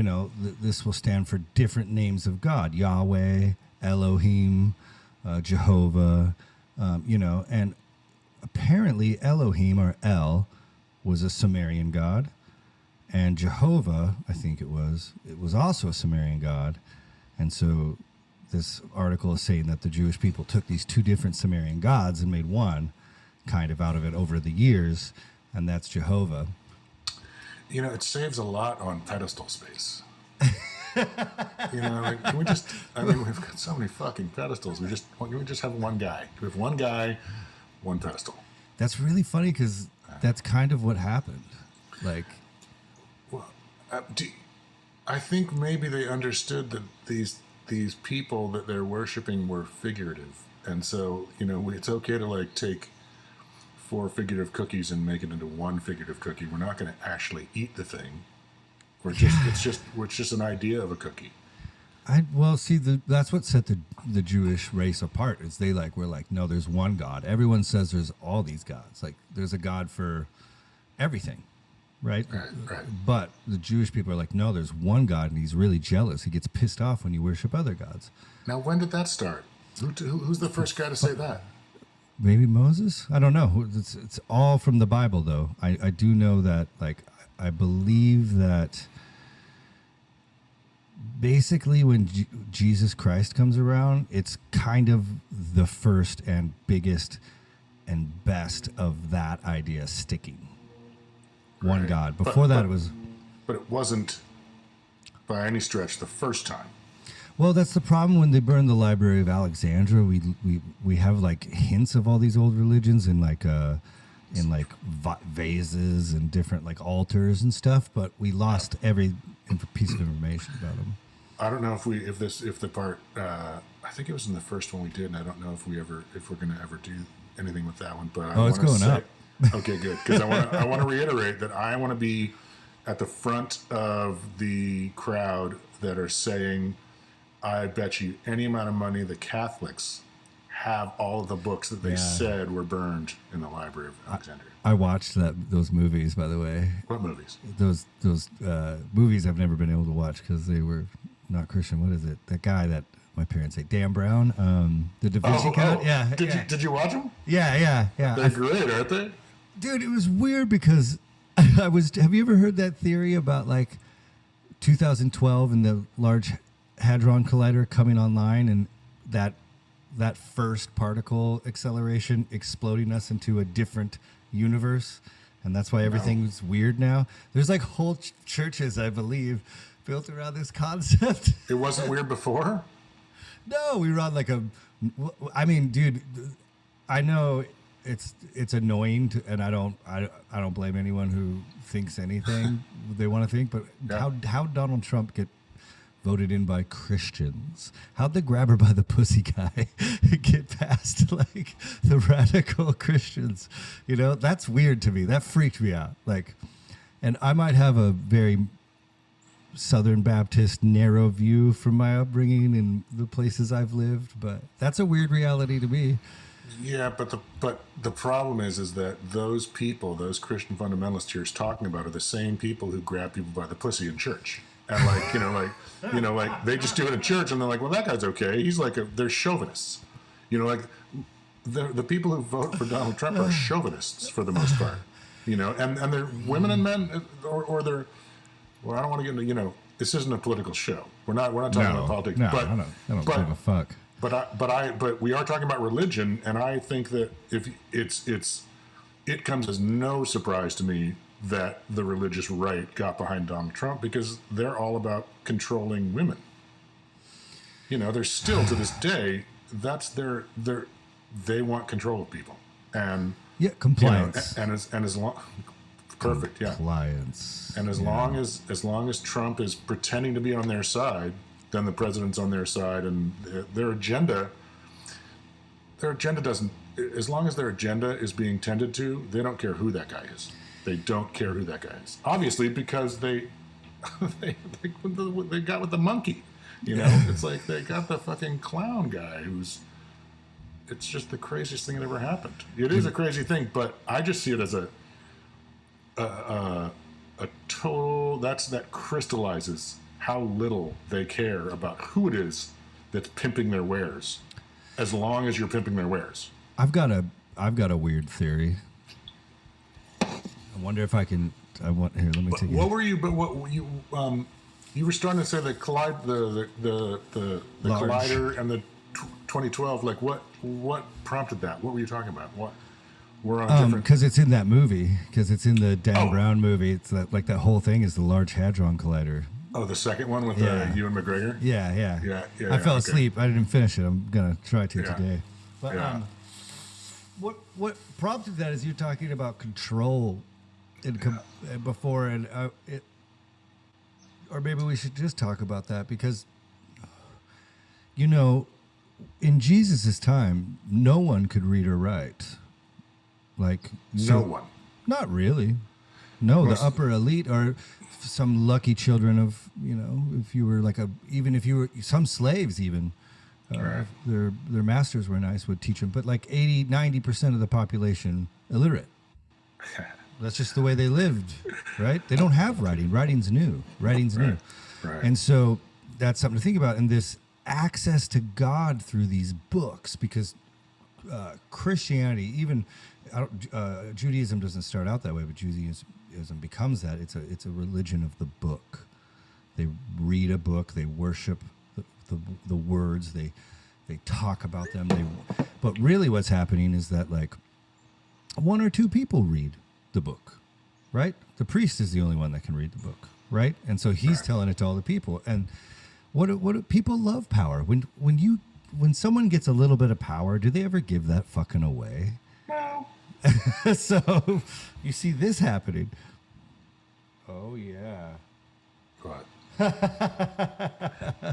this will stand for different names of God. Yahweh, Elohim, Jehovah, and apparently Elohim, or El, was a Sumerian god. And Jehovah, I think it was also a Sumerian god. And so this article is saying that the Jewish people took these 2 different Sumerian gods and made one kind of out of it over the years, and that's Jehovah. It saves a lot on pedestal space. Can we just, we've got so many fucking pedestals. Can we just have one guy? We have one guy, one pedestal. That's really funny because that's kind of what happened. I think maybe they understood that these people that they're worshiping were figurative. And so, it's okay to take 4 figurative cookies and make it into one figurative cookie. We're not going to actually eat the thing. It's just an idea of a cookie. That's what set the Jewish race apart. Is they we're no, there's one God. Everyone says there's all these gods. There's a God for everything, right? Right. But the Jewish people are no, there's one God, and he's really jealous. He gets pissed off when you worship other gods. Now, when did that start? Who's the first guy to say that? Maybe Moses? I don't know. It's all from the Bible, though. I do know that, I believe that basically when Jesus Christ comes around, it's kind of the first and biggest and best of that idea sticking. One God. Before that, it was... But it wasn't, by any stretch, the first time. Well, that's the problem when they burned the Library of Alexandria. We have like hints of all these old religions in like vases and different like altars and stuff, but we lost every piece of information about them. I don't know if the part I think it was in the first one we did, and I don't know if we're going to ever do anything with that one. But it's going up. Okay, good, because I want to reiterate that I want to be at the front of the crowd that are saying, I bet you any amount of money the Catholics have all of the books that they said were burned in the Library of Alexandria. I watched those movies, by the way. What movies? Those movies I've never been able to watch because they were not Christian. What is it? That guy that my parents say, Dan Brown, the Da Vinci Code. Yeah. Did you watch them? Yeah. They're great, aren't they? Dude, it was weird because have you ever heard that theory about like 2012 and the Large Hadron Collider coming online and that first particle acceleration exploding us into a different universe, and that's why everything's weird now? There's like whole churches, I believe, built around this concept. It wasn't weird before? No, we run like I mean, dude, I know it's annoying and I don't blame anyone who thinks anything they want to think, but how Donald Trump get voted in by Christians? How'd the grabber by the pussy guy get past like the radical Christians? You know, that's weird to me. That freaked me out. Like, and I might have a very Southern Baptist narrow view from my upbringing and the places I've lived, but that's a weird reality to me. Yeah, but the problem is that those people, those Christian fundamentalists you're talking about, are the same people who grab people by the pussy in church. And like they just do it in church, and they're like, well, that guy's okay. He's like they're chauvinists. Like the people who vote for Donald Trump are chauvinists for the most part. And they're women and men, or they're. Well, I don't want to get into. This isn't a political show. We're not talking about politics. No, I don't give a fuck. But we are talking about religion, and I think that if it comes as no surprise to me that the religious right got behind Donald Trump, because they're all about controlling women. They're still to this day, that's they want control of people, and compliance, and as long. Perfect. Yeah. Compliance. And as long as Trump is pretending to be on their side, then the president's on their side, and their agenda doesn't. As long as their agenda is being tended to, they don't care who that guy is. They don't care who that guy is. Obviously, because they got with the monkey. It's like they got the fucking clown guy it's just the craziest thing that ever happened. It is a crazy thing, but I just see it as a total that crystallizes how little they care about who it is that's pimping their wares, as long as you're pimping their wares. I've got a weird theory. I wonder if I can. Here, let me take it. What were you? But what you were starting to say the collider and the 2012. Like what prompted that? What were you talking about? What? We're on different. Because it's in that movie. Because it's in the Dan Brown movie. It's that whole thing is the Large Hadron Collider. Oh, the second one with Ewan McGregor. Yeah. I fell asleep. I didn't finish it. I'm gonna try to today. But what prompted that is you're talking about control, before, and or maybe we should just talk about that because, in Jesus' time, no one could read or write. No one. Not really. No, the upper elite are some lucky children of, if you were some slaves even, right. their masters were nice, would teach them, but 80-90% of the population illiterate. That's just the way they lived, right? They don't have writing. Writing's new. Right. And so that's something to think about. And this access to God through these books, because Christianity, even Judaism doesn't start out that way, but Judaism becomes that. It's a religion of the book. They read a book, they worship the words, they talk about them. But really, what's happening is that one or two people read the book, right? The priest is the only one that can read the book, right? And so he's telling it to all the people. And What do people love power? When someone gets a little bit of power, do they ever give that fucking away? No. So you see this happening. Oh yeah. What? Oh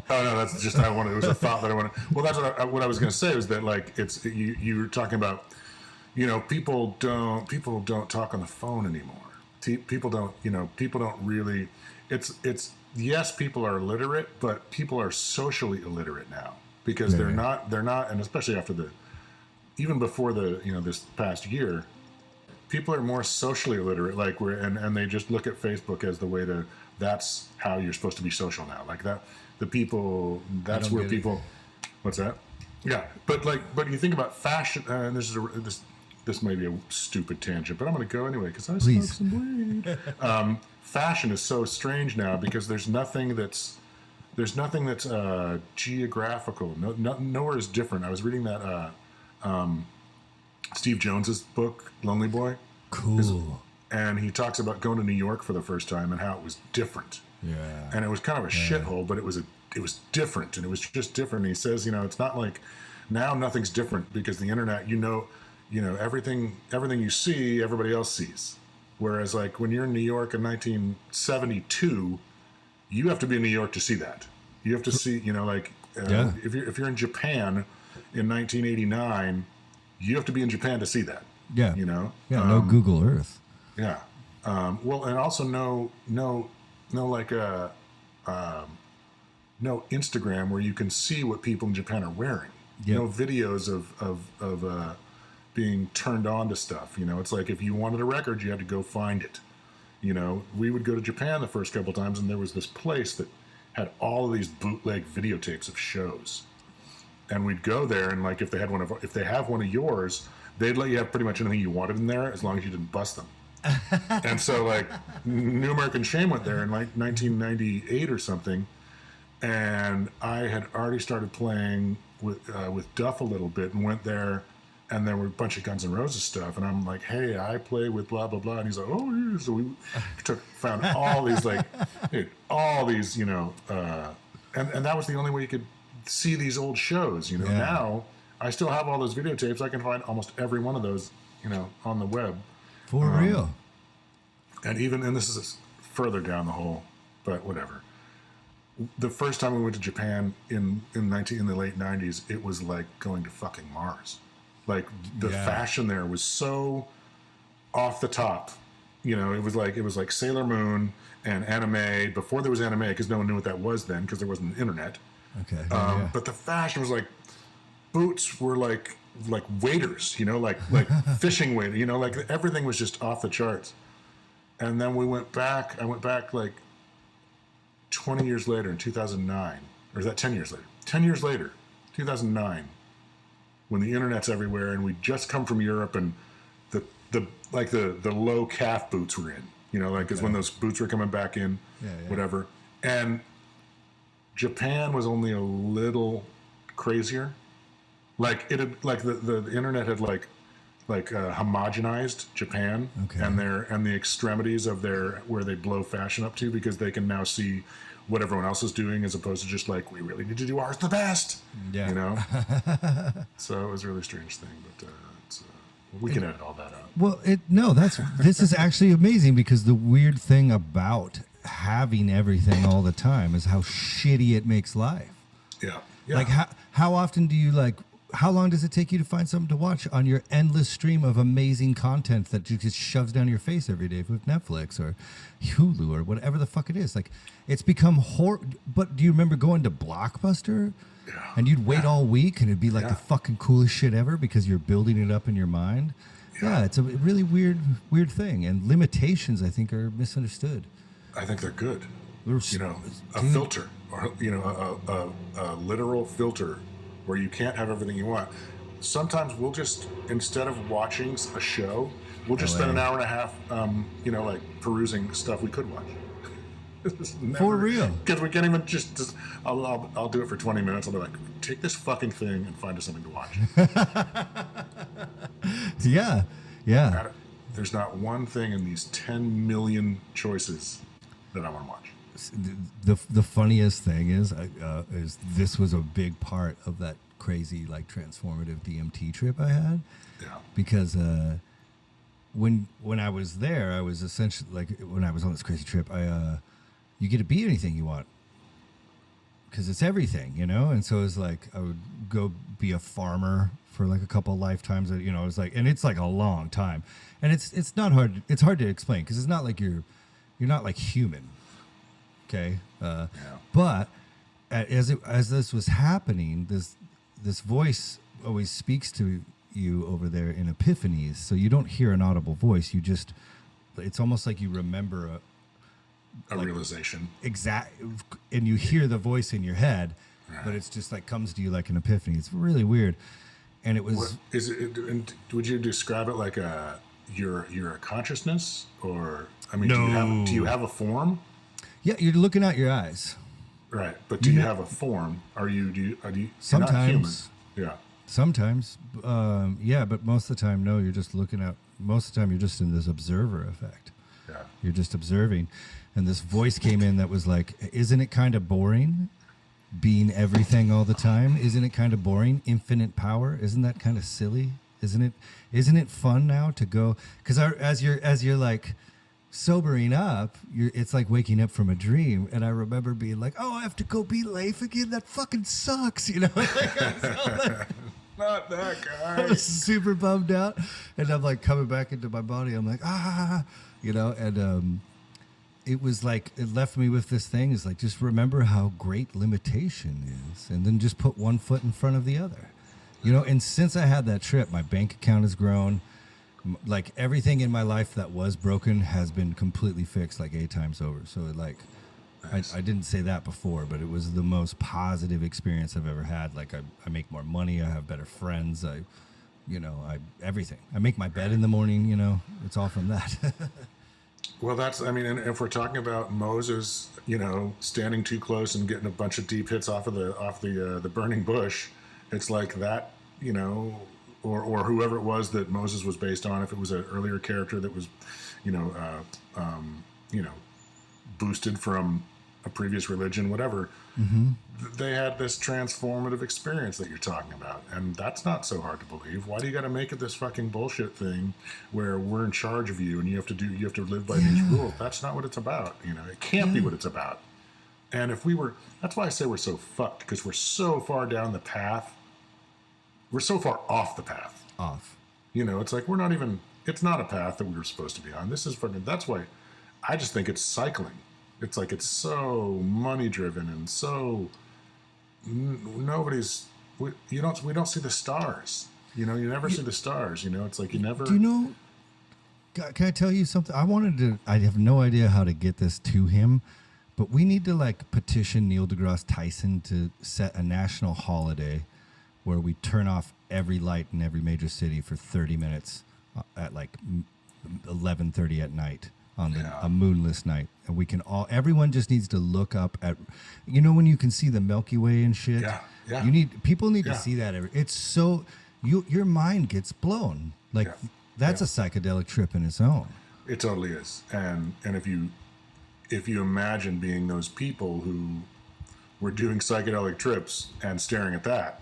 no, that's just it was a thought that I wanted. Well, that's what I was going to say was that like it's you were talking about, people don't talk on the phone anymore. People don't really. It's yes, people are illiterate, but people are socially illiterate now because they're not, and especially after even before this past year, people are more socially illiterate, like and they just look at Facebook as the way that's how you're supposed to be social now. Like that's where people. What's that? Yeah, but you think about fashion, and this may be a stupid tangent, but I'm going to go anyway because I smoke some weed. Fashion is so strange now because there's nothing that's geographical. Nowhere is different. I was reading that Steve Jones's book, Lonely Boy. Cool. And he talks about going to New York for the first time and how it was different. Yeah. And it was kind of a shithole, but it was different, and it was just different. And he says, it's not like now nothing's different because the internet, everything you see, everybody else sees. Whereas like when you're in New York in 1972, you have to be in New York to see that. You have to see, if you're in Japan in 1989, you have to be in Japan to see that. Yeah. No Google Earth. Yeah. Well, and also no Instagram where you can see what people in Japan are wearing. Yep. No videos of being turned on to stuff. It's like if you wanted a record, you had to go find it. We would go to Japan the first couple times, and there was this place that had all of these bootleg videotapes of shows, and we'd go there, and like if they have one of yours, they'd let you have pretty much anything you wanted in there as long as you didn't bust them. And so like New American Shame went there in like 1998 or something, and I had already started playing with Duff a little bit and went there, and there were a bunch of Guns N' Roses stuff, and I'm like, hey, I play with blah blah blah, and he's like, oh yeah. So we found all these and that was the only way you could see these old shows. Now I still have all those videotapes. I can find almost every one of those on the web. For real. And this is further down the hole, but whatever. The first time we went to Japan in the late 90s, it was like going to fucking Mars. Like the fashion there was so off the top. It was like Sailor Moon and anime before there was anime, because no one knew what that was then because there wasn't the internet. Okay. But the fashion was like boots were like waders, like fishing wader, like everything was just off the charts. And then I went back like 20 years later in 2009, or is that 10 years later? 10 years later, 2009, when the internet's everywhere, and we'd just come from Europe, and the low calf boots were in, is when those boots were coming back in, whatever. And Japan was only a little crazier. Like it had, like the internet had homogenized Japan, and the extremities of where they blow fashion up to, because they can now see what everyone else is doing, as opposed to just like, we really need to do ours the best. Yeah. So it was a really strange thing, but we can edit all that out. Well, this is actually amazing, because the weird thing about having everything all the time is how shitty it makes life. Yeah. Like how often do you how long does it take you to find something to watch on your endless stream of amazing content that just shoves down your face every day with Netflix or Hulu or whatever the fuck it is? Like, it's become But do you remember going to Blockbuster? Yeah. And you'd wait all week, and it'd be like the fucking coolest shit ever because you're building it up in your mind. Yeah, it's a really weird thing. And limitations, I think, are misunderstood. I think they're good. A filter, or a literal filter, where you can't have everything you want. Sometimes we'll just, instead of watching a show, we'll just spend an hour and a half, perusing stuff we could watch. For real. Because we can't even just I'll do it for 20 minutes. I'll be like, take this fucking thing and find us something to watch. Yeah. There's not one thing in these 10 million choices that I want to watch. the funniest thing is this was a big part of that crazy like transformative DMT trip I had. Yeah. Because when I was there, I was essentially like when I was on this crazy trip, you get to be anything you want because it's everything, you know. And so it's like I would go be a farmer for like a couple of lifetimes. You know, it's like, and it's like a long time, and it's not hard. It's hard to explain because it's not like you're not like human. Okay. But as this was happening, this voice always speaks to you over there in epiphanies. So you don't hear an audible voice. It's almost like you remember a realization. And you hear the voice in your head, but it's just like comes to you like an epiphany. It's really weird. And it was. And would you describe it like you're a consciousness, or I mean, no. do you have a form? Yeah, you're looking out your eyes. Right, but do you have a form? Are you sometimes? You're not human. Yeah. Sometimes, yeah, but most of the time, no. You're just looking out. Most of the time, you're just in this observer effect. Yeah. You're just observing, and this voice came in that was like, "Isn't it kind of boring, being everything all the time? Isn't it kind of boring? Infinite power? Isn't that kind of silly? Isn't it fun now to go? Because as you're like." Sobering up, it's like waking up from a dream. And I remember being like, "Oh, I have to go be Leif again. That fucking sucks," you know. Not that guy. I was super bummed out, and I'm like coming back into my body. I'm like, you know. And it was like it left me with this thing. Is like just remember how great limitation is, and then just put one foot in front of the other, you know. And since I had that trip, my bank account has grown. Like everything in my life that was broken has been completely fixed like 8 times over. So like, nice. I didn't say that before, but it was the most positive experience I've ever had. Like I make more money. I have better friends. Everything. I make my bed in the morning, you know, it's all from that. Well, and if we're talking about Moses, you know, standing too close and getting a bunch of deep hits off the burning bush, it's like that, you know, or whoever it was that Moses was based on, if it was an earlier character that was, boosted from a previous religion, whatever, they had this transformative experience that you're talking about. And that's not so hard to believe. Why do you got to make it this fucking bullshit thing where we're in charge of you and you have to live by these rules? That's not what it's about. You know, it can't be what it's about. And that's why I say we're so fucked, because we're so far down the path. We're so far off the path. You know, it's like it's not a path that we were supposed to be on. That's why I just think it's cycling. It's like it's so money driven and so we don't see the stars. You know, you never see the stars. You know, it's like you never. Do you know? Can I tell you something? I have no idea how to get this to him, but we need to like petition Neil deGrasse Tyson to set a national holiday where we turn off every light in every major city for 30 minutes at like 11:30 at night on a moonless night. And everyone just needs to look up at, you know, when you can see the Milky Way and shit. Yeah. People need to see that. It's so, your mind gets blown. Like that's a psychedelic trip in its own. It totally is. And if you imagine being those people who were doing psychedelic trips and staring at that,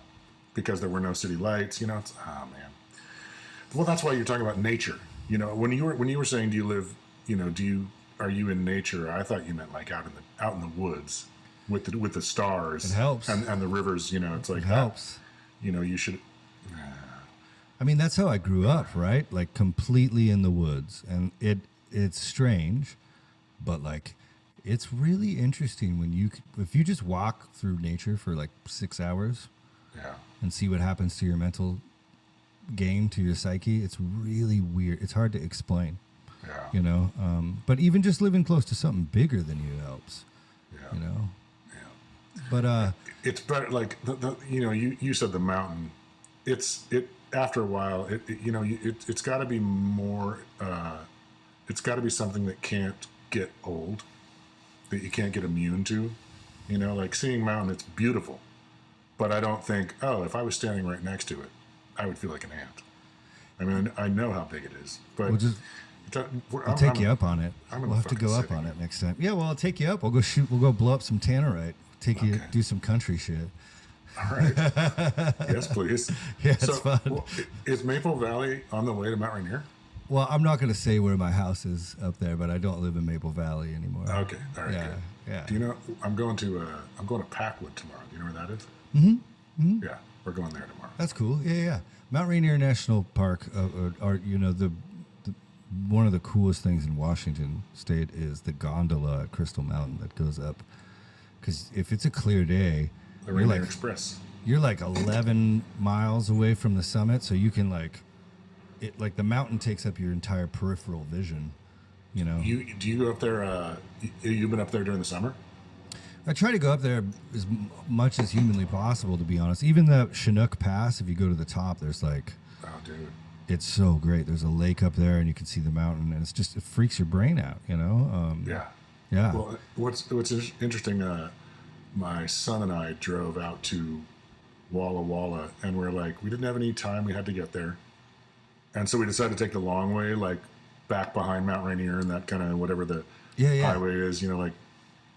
because there were no city lights, you know, it's, oh man. Well, that's why you're talking about nature. You know, when you were saying, do you live, you know, are you in nature? I thought you meant like out in the woods with the stars. It helps. And the rivers, you know, it's like it helps. You know, you should. I mean, that's how I grew up, right? Like completely in the woods, and it's strange, but like it's really interesting if you just walk through nature for like 6 hours. Yeah. And see what happens to your mental game, to your psyche. It's really weird. It's hard to explain. Yeah. You know, but even just living close to something bigger than you helps. Yeah. You know. Yeah. But it's better. Like you know, you said the mountain. After a while, it's got to be more. It's got to be something that can't get old, that you can't get immune to. You know, like seeing mountain, it's beautiful. But I don't think, if I was standing right next to it, I would feel like an ant. I mean, I know how big it is. But I'll take you up on it. I'm in We'll the have to go fucking up on city. it next time. Yeah, well, I'll take you up. We'll go shoot. We'll go blow up some tannerite. Take you do some country shit. All right. Yes, please. Yeah, it's fun. Well, is Maple Valley on the way to Mount Rainier? Well, I'm not going to say where my house is up there, but I don't live in Maple Valley anymore. Okay. All right. Yeah, Good. yeah. Do you know I'm going to Packwood tomorrow? Do you know where that is? Mm-hmm. Yeah, we're going there tomorrow. That's cool. Yeah, yeah. Mount Rainier National Park, are the one of the coolest things in Washington State is the gondola at Crystal Mountain that goes up. Because if it's a clear day, The Rainier Express. you're like 11 miles away from the summit, so you can the mountain takes up your entire peripheral vision. You know. Do you go up there? You've been up there during the summer? I try to go up there as much as humanly possible, to be honest. Even the Chinook Pass, if you go to the top, there's Oh, dude. it's so great. There's a lake up there, and you can see the mountain, and it freaks your brain out, you know? Yeah. Yeah. Well, what's interesting, my son and I drove out to Walla Walla, and we didn't have any time. We had to get there. And so we decided to take the long way, back behind Mount Rainier and that kind of whatever the highway is,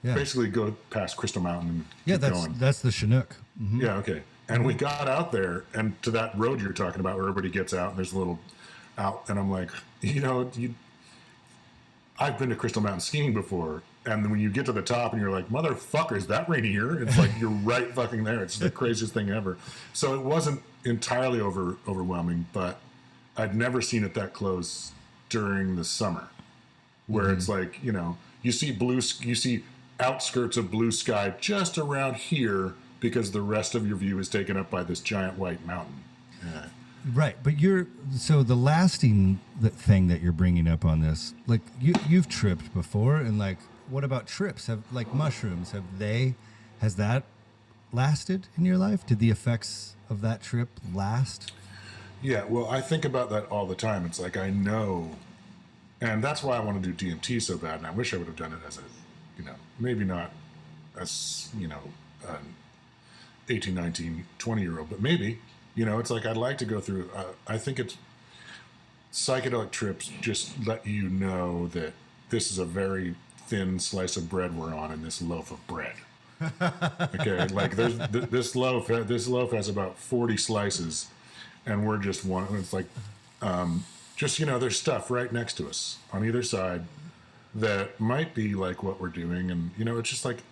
basically go past Crystal Mountain and keep going. That's the Chinook. Mm-hmm. Yeah, okay. And we got out there and to that road you're talking about where everybody gets out and there's a little out, and I'm like, I've been to Crystal Mountain skiing before, and then when you get to the top and you're like, motherfucker, is that Rainier? It's like you're right fucking there. It's the craziest thing ever. So it wasn't entirely overwhelming, but I'd never seen it that close during the summer, where it's like, you see outskirts of blue sky just around here because the rest of your view is taken up by this giant white mountain. Yeah. Right, but so the lasting thing that you're bringing up on this, you've tripped before, and what about trips? Have mushrooms? Has that lasted in your life? Did the effects of that trip last? Yeah, well, I think about that all the time. It's like I know, and that's why I want to do DMT so bad, and I wish I would have done it as maybe not as, an 18, 19, 20-year-old, but maybe, it's like I'd like to go through, I think it's psychedelic trips just let you know that this is a very thin slice of bread we're on in this loaf of bread. Okay, there's this loaf has about 40 slices, and we're just one. It's like, there's stuff right next to us on either side that might be like what we're doing, and it's just like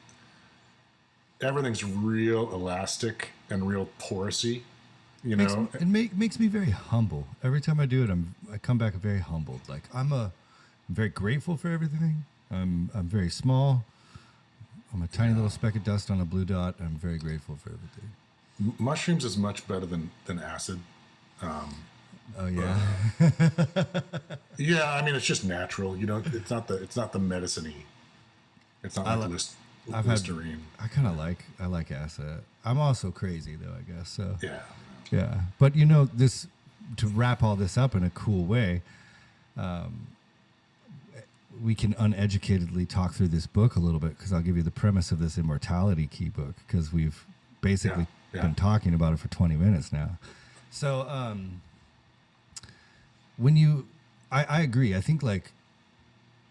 everything's real elastic and real porosy. It makes me very humble. Every time I do it, I come back very humbled. I'm very grateful for everything. I'm very small. I'm a tiny little speck of dust on a blue dot. I'm very grateful for everything. Mushrooms is much better than acid. Oh yeah. Yeah, I mean it's just natural. It's not the medicine-y. It's not Listerine. I like acid. I'm also crazy though, I guess. So Yeah. yeah. But this, to wrap all this up in a cool way, we can uneducatedly talk through this book a little bit, because I'll give you the premise of this immortality key book, because we've basically been talking about it for 20 minutes now. So I agree. I think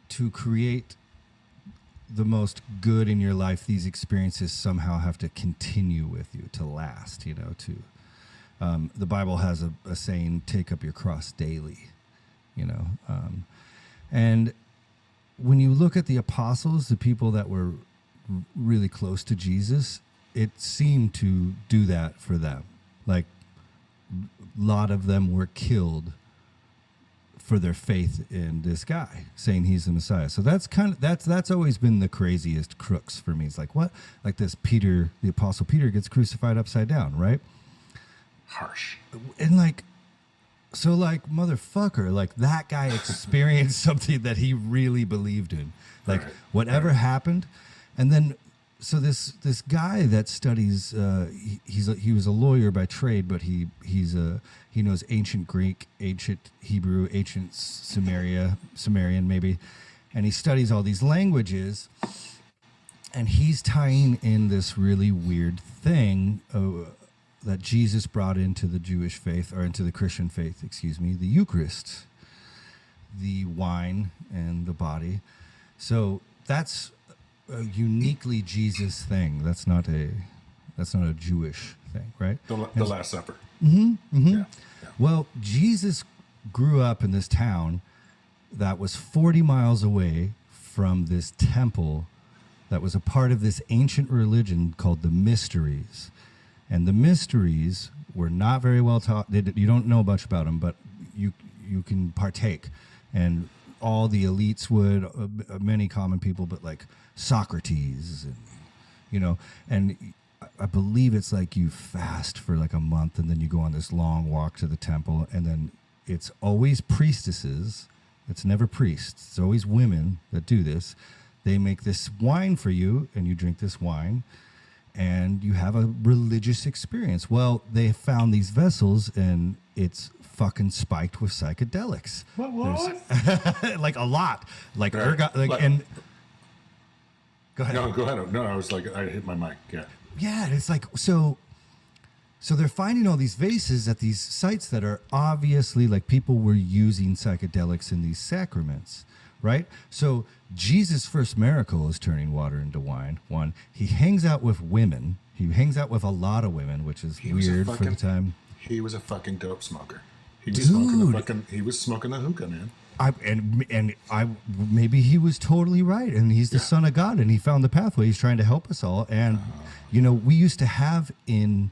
to create the most good in your life, these experiences somehow have to continue with you, to last, the Bible has a saying, take up your cross daily, and when you look at the apostles, the people that were really close to Jesus, it seemed to do that for them. A lot of them were killed for their faith in this guy, saying he's the Messiah. So that's always been the craziest crux for me. It's like, what? This Peter, the Apostle Peter, gets crucified upside down, right? Harsh. And motherfucker, that guy experienced something that he really believed in. Whatever happened. And then, so this guy that studies, he was a lawyer by trade, but he knows ancient Greek, ancient Hebrew, ancient Sumerian maybe, and he studies all these languages, and he's tying in this really weird thing that Jesus brought into the Jewish faith, or into the Christian faith, the Eucharist. the wine and the body. So that's a uniquely Jesus thing. That's not a Jewish thing, right? The Last Supper. Mm-hmm. Yeah. Well, Jesus grew up in this town that was 40 miles away from this temple that was a part of this ancient religion called the Mysteries. And the Mysteries were not very well taught. You don't know much about them, but you can partake. And all the elites would, many common people, but like Socrates, and, and I believe it's like you fast for like a month and then you go on this long walk to the temple, and then it's always priestesses. It's never priests. It's always women that do this. They make this wine for you, and you drink this wine, and you have a religious experience. Well, they found these vessels, and it's fucking spiked with psychedelics. What? Like a lot. Like, Right. and go ahead. No, go ahead. No, I was like, I hit my mic. Yeah. Yeah, it's like, so they're finding all these vases at these sites that are obviously like people were using psychedelics in these sacraments, right? So Jesus' first miracle is turning water into wine. One, he hangs out with women. He hangs out with a lot of women, which is weird for the time. He was a fucking dope smoker. He was smoking the hookah, man. Maybe he was totally right, and he's the Son of God, and he found the pathway. He's trying to help us all. And we used to have in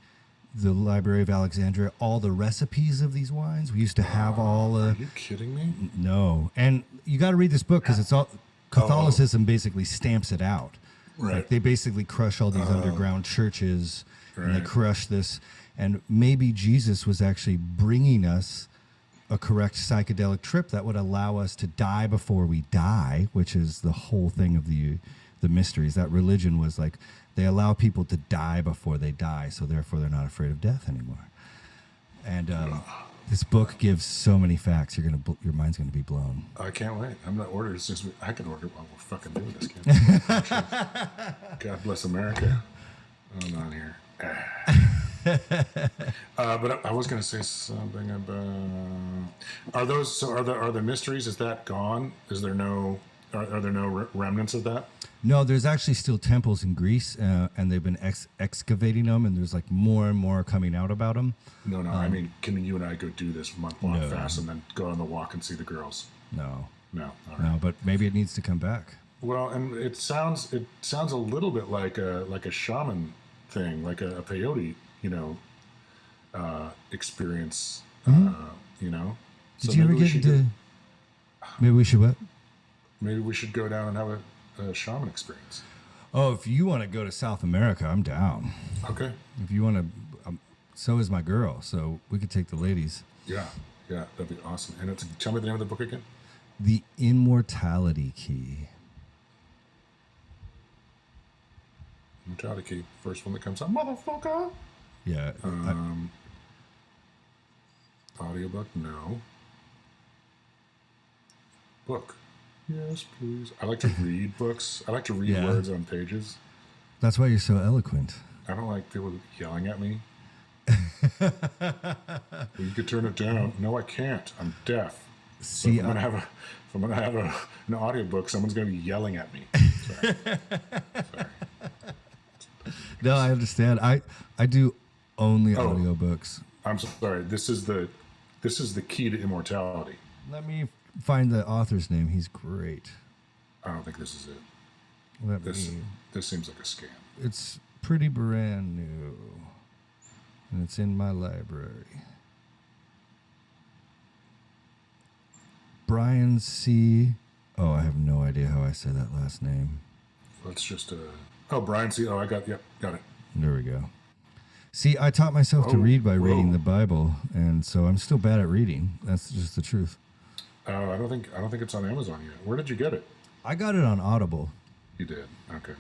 the Library of Alexandria all the recipes of these wines. We used to have all. Are you kidding me? No, and you got to read this book because it's all Catholicism basically stamps it out. Right. Like they basically crush all these underground churches, and they Right. crush this. And maybe Jesus was actually bringing us a correct psychedelic trip that would allow us to die before we die, which is the whole thing of the Mysteries. That religion was like they allow people to die before they die, so therefore they're not afraid of death anymore. And this book gives so many facts. Your mind's gonna be blown. I can't wait. I'm not ordering since I can order while we're fucking doing this, kid. God bless America. I'm on here. But I was going to say something about. Are the mysteries? Is that gone? Is there no? Are there no remnants of that? No, there's actually still temples in Greece, and they've been excavating them, and there's like more and more coming out about them. No. I mean, can you and I go do this month-long fast and then go on the walk and see the girls? No. No. All right. No, but maybe it needs to come back. Well, and it sounds a little bit like a shaman thing, like a peyote, experience. Did you ever get into? Maybe we should what? Maybe we should go down and have a shaman experience. Oh, if you want to go to South America, I'm down. Okay. If you want to, so is my girl. So we could take the ladies. Yeah, that'd be awesome. And tell me the name of the book again. The Immortality Key. Immortality Key, first one that comes up, motherfucker. Yeah. Audiobook, no. Book. Yes, please. I like to read books. I like to read words on pages. That's why you're so eloquent. I don't like people yelling at me. You could turn it down. No, I can't. I'm deaf. See, so if I'm gonna have an audiobook, someone's gonna be yelling at me. Sorry. No, I understand. I do only audiobooks. I'm sorry. This is the key to immortality. Let me find the author's name. He's great. I don't think this is it. This seems like a scam. It's pretty brand new, and it's in my library. Brian C. Oh, I have no idea how I say that last name. Let's just Brian C. Oh, got it. There we go. See, I taught myself to read by reading the Bible, and so I'm still bad at reading. That's just the truth. I don't think it's on Amazon yet. Where did you get it? I got it on Audible. You did. Okay.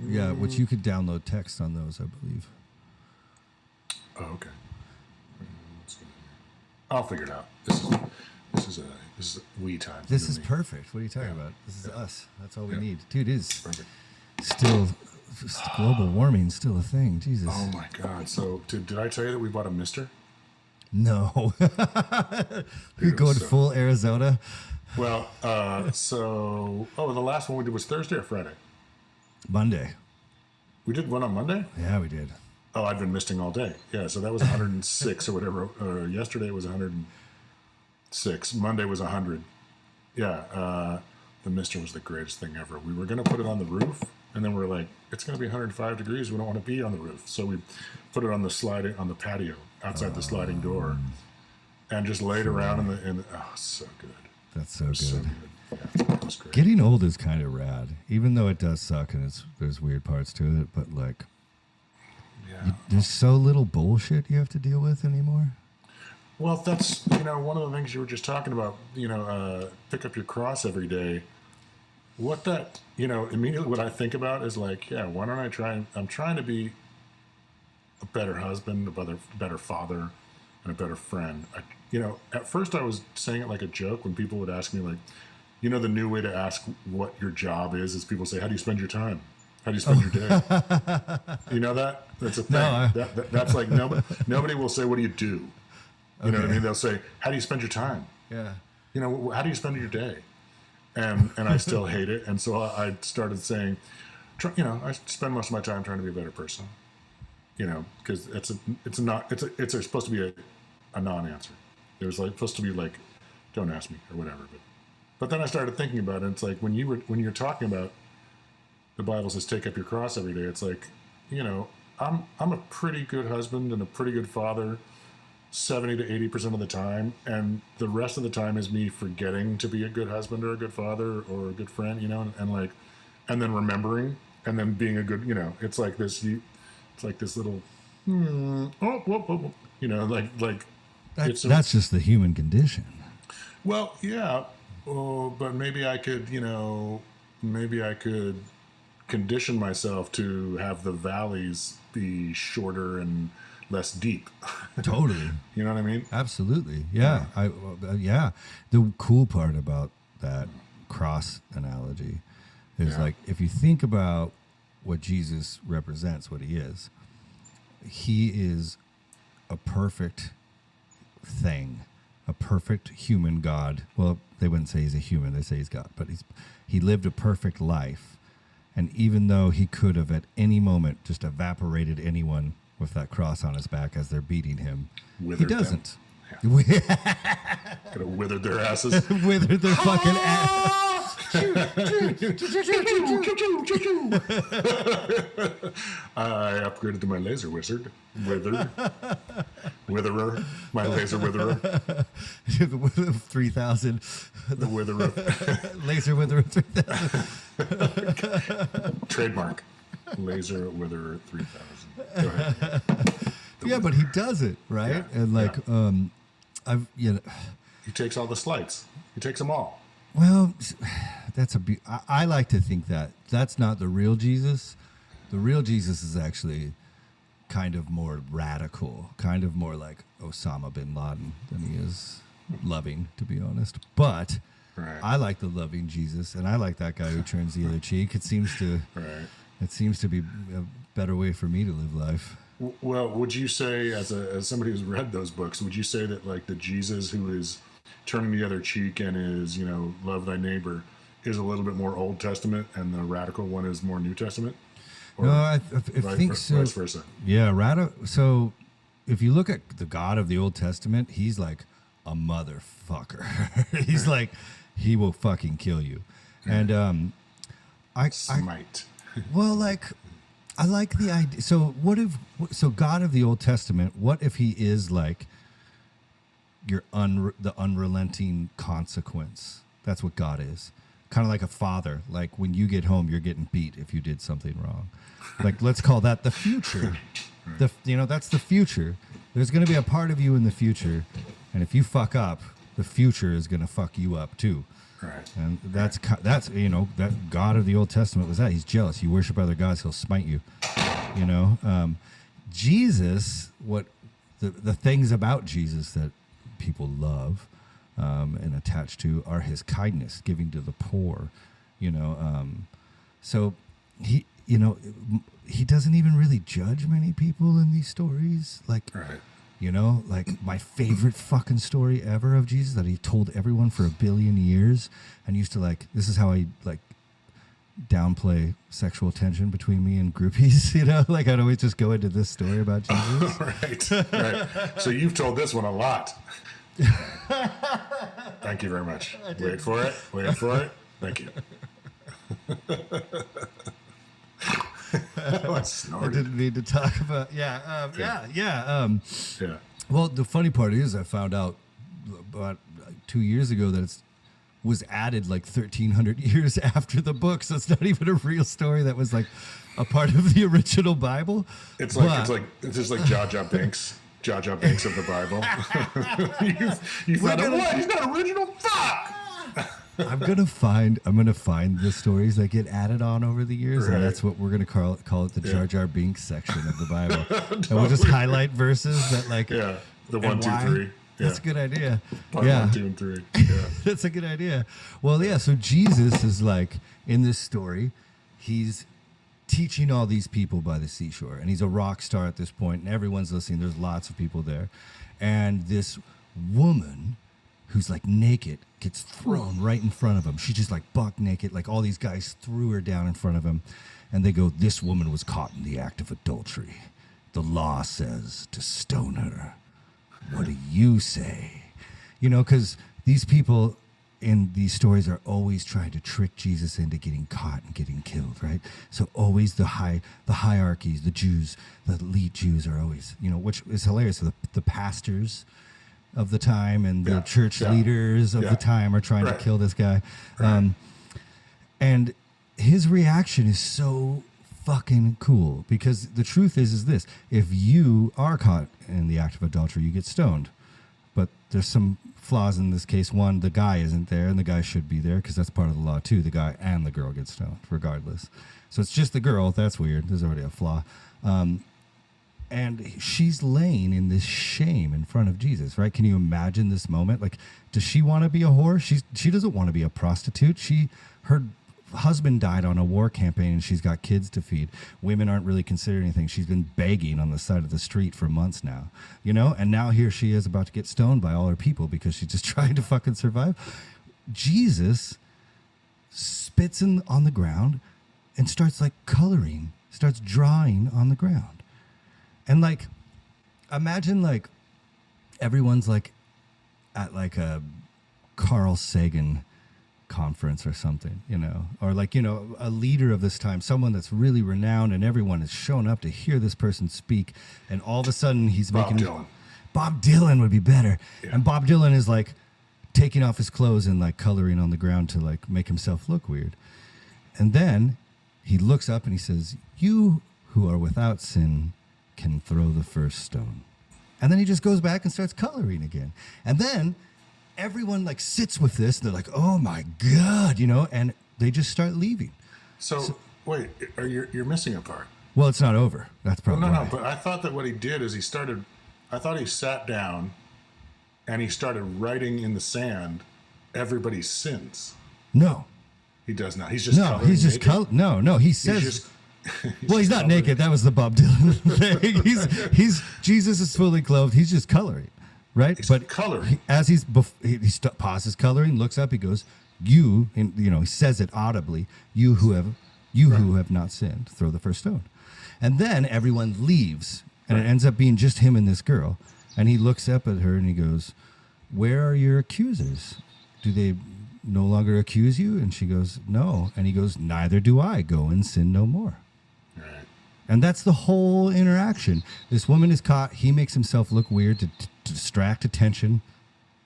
Yeah, which you could download text on those, I believe. Oh, okay. I'll figure it out. This is we time. This is perfect. What are you talking about? This is us. That's all we need. Dude, it is Perfect. still global warming, still a thing. Jesus. Oh my God! So did I tell you that we bought a mister? No. You're going full Arizona. Well, the last one we did was Thursday or Friday? Monday. We did one on Monday? Yeah, we did. Oh, I've been misting all day. Yeah, so that was 106 or whatever. Yesterday was 106. Monday was 100. Yeah, the mister was the greatest thing ever. We were going to put it on the roof, and then we were like, it's going to be 105 degrees. We don't want to be on the roof. So we put it on the patio outside the sliding door and just laid around so good. That's so good. So good. Yeah, it was great. Getting old is kind of rad, even though it does suck and there's weird parts to it. But like, there's so little bullshit you have to deal with anymore. Well, that's one of the things you were just talking about. Pick up your cross every day. Immediately what I think about is like, why don't I try? I'm trying to be a better husband, a better father, and a better friend. At first I was saying it like a joke when people would ask me like, the new way to ask what your job is people say, how do you spend your time? How do you spend your day? You know that? That's a thing. No, that's like nobody will say, what do you do? You know what I mean? They'll say, how do you spend your time? Yeah. How do you spend your day? And I still hate it. And so I started saying, I spend most of my time trying to be a better person. Because it's supposed to be a non-answer. It was like supposed to be like, don't ask me or whatever. But then I started thinking about it. It's like when you're talking about the Bible says take up your cross every day. It's like, I'm a pretty good husband and a pretty good father 70 to 80% of the time, and the rest of the time is me forgetting to be a good husband or a good father or a good friend, and then remembering and then being a good, it's like this little, that's just the human condition. Well, yeah, but maybe I could, condition myself to have the valleys be shorter and less deep. Totally. You know what I mean? Absolutely. Yeah. The cool part about that cross analogy is like, if you think about what Jesus represents, what he is a perfect thing, a perfect human God. Well, they wouldn't say he's a human, they say he's God, but he lived a perfect life. And even though he could have at any moment just evaporated anyone with that cross on his back as they're beating him, he doesn't. Could have withered their asses. Withered their fucking ass. I upgraded to my laser wizard. Witherer. My laser witherer. 3000. The witherer. Laser witherer 3000. Trademark. Laser witherer 3000. Go ahead. But he does it, right? Yeah, and like, he takes all the slights. He takes them all. Well, I like to think that that's not the real Jesus. The real Jesus is actually kind of more radical, kind of more like Osama bin Laden than he is loving, to be honest. But I like the loving Jesus, and I like that guy who turns the other cheek. It seems to be a better way for me to live life. Well, would you say, as somebody who's read those books, would you say that like the Jesus who is turning the other cheek and is, love thy neighbor, is a little bit more Old Testament, and the radical one is more New Testament? Or no, I think so. Vice versa. Yeah, so if you look at the God of the Old Testament, he's like a motherfucker. He's like, he will fucking kill you. And Smite. Well, like, I like the idea. So so God of the Old Testament, what if he is like the unrelenting consequence? That's what God is. Kind of like a father. Like when you get home, you're getting beat if you did something wrong. Like, let's call that the future. That's the future. There's going to be a part of you in the future, and if you fuck up, the future is going to fuck you up too. Right. And that's that God of the Old Testament was that. He's jealous. You worship other gods, he'll smite you. Jesus, what the things about Jesus that people love and attach to are his kindness, giving to the poor. So he doesn't even really judge many people in these stories. Like, You know, like my favorite fucking story ever of Jesus that he told everyone for 1 billion years, and used to like, this is how I like downplay sexual tension between me and groupies, you know, like I'd always just go into this story about Jesus. Right. So you've told this one a lot. Thank you very much. Wait for it. Thank you. I didn't need to talk about. Yeah. Well, the funny part is, I found out about 2 years ago that it was added like 1,300 years after the book, so it's not even a real story that was like a part of the original Bible. It's just like Jar Jar Binks. Jar Jar Binks of the Bible. you found out what? He's not original. Fuck. I'm gonna find the stories that get added on over the years, and that's what we're gonna call it the Jar Jar Binks section of the Bible. Totally. And we'll just highlight verses that like the 1, 2, 3. That's a good idea. Part 1, 2, and 3. Yeah. That's a good idea. Well, yeah. So Jesus is like in this story, he's teaching all these people by the seashore, and he's a rock star at this point, and everyone's listening. There's lots of people there, and this woman who's like naked gets thrown right in front of him. She's just like buck naked, like all these guys threw her down in front of him, and they go, "This woman was caught in the act of adultery. The law says to stone her. What do you say?" You know, because these people in these stories are always trying to trick Jesus into getting caught and getting killed, right? So always the hierarchies, the Jews, the elite Jews are always, you know, which is hilarious. So the pastors of the time and the church leaders of the time are trying to kill this guy. And his reaction is so fucking cool, because the truth is this: if you are caught in the act of adultery, you get stoned. But there's some flaws in this case. One, the guy isn't there, and the guy should be there because that's part of the law too. The guy and the girl get stoned regardless. So it's just the girl. That's weird. There's already a flaw. And she's laying in this shame in front of Jesus, right? Can you imagine this moment? Like, does she want to be a whore? She doesn't want to be a prostitute. Her husband died on a war campaign, and she's got kids to feed. Women aren't really considered anything. She's been begging on the side of the street for months now, you know? And now here she is about to get stoned by all her people because she's just trying to fucking survive. Jesus spits on the ground and starts like coloring, starts drawing on the ground. And like, imagine like everyone's like at like a Carl Sagan conference or something, you know, or like, you know, a leader of this time, someone that's really renowned, and everyone has shown up to hear this person speak, and all of a sudden he's Bob Dylan. Bob Dylan would be better. Yeah. And Bob Dylan is like taking off his clothes and like coloring on the ground to like make himself look weird. And then he looks up and he says, "You who are without sin can throw the first stone." And then he just goes back and starts coloring again. And then everyone like sits with this, and they're like, "Oh my God," you know, and they just start leaving. So wait, you're missing a part. Well, it's not over. That's probably No, but I thought that what he did is I thought he sat down and he started writing in the sand everybody's sins. No. He does not. He's just No, he says he's not naked. That was the Bob Dylan thing. He's Jesus is fully clothed. He's just coloring, right? He's coloring. As he pauses coloring, looks up, he goes, "You," and you know, he says it audibly, "You who have not sinned, throw the first stone." And then everyone leaves, and it ends up being just him and this girl. And he looks up at her and he goes, "Where are your accusers? Do they no longer accuse you?" And she goes, "No." And he goes, "Neither do I. Go and sin no more." Right. And that's the whole interaction. This woman is caught. He makes himself look weird to distract attention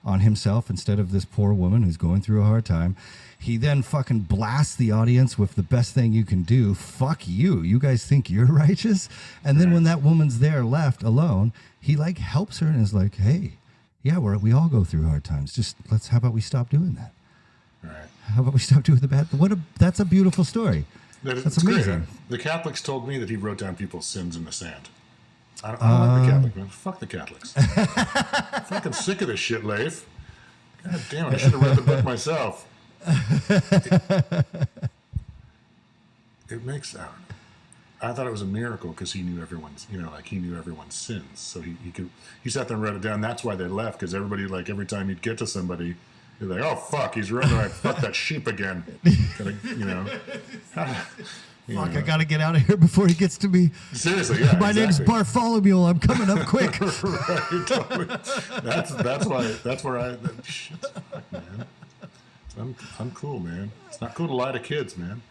on himself instead of this poor woman who's going through a hard time. He then fucking blasts the audience with the best thing you can do. "Fuck you. You guys think you're righteous?" And then when that woman's there left alone, he like helps her and is like, "Hey, yeah, we all go through hard times. Just how about we stop doing that? Right. How about we stop doing the bad?" That's a beautiful story. That's amazing. Great. The Catholics told me that he wrote down people's sins in the sand. I don't like the Catholics, man. Fuck the Catholics. I'm fucking sick of this shit, Leif. God damn it, I should have read the book myself. It makes, I don't know. I thought it was a miracle because he knew everyone's, like he knew everyone's sins. So he sat there and wrote it down. That's why they left, because everybody, like, every time he'd get to somebody, they're like, oh, fuck, he's ruined my fuck that sheep again. Gotta, Fuck, I gotta get out of here before he gets to me. Seriously, yeah. My name's Bartholomew. I'm coming up quick. Right, totally. That's where I. Shit, fuck, man. It's uncool, man. It's not cool to lie to kids, man.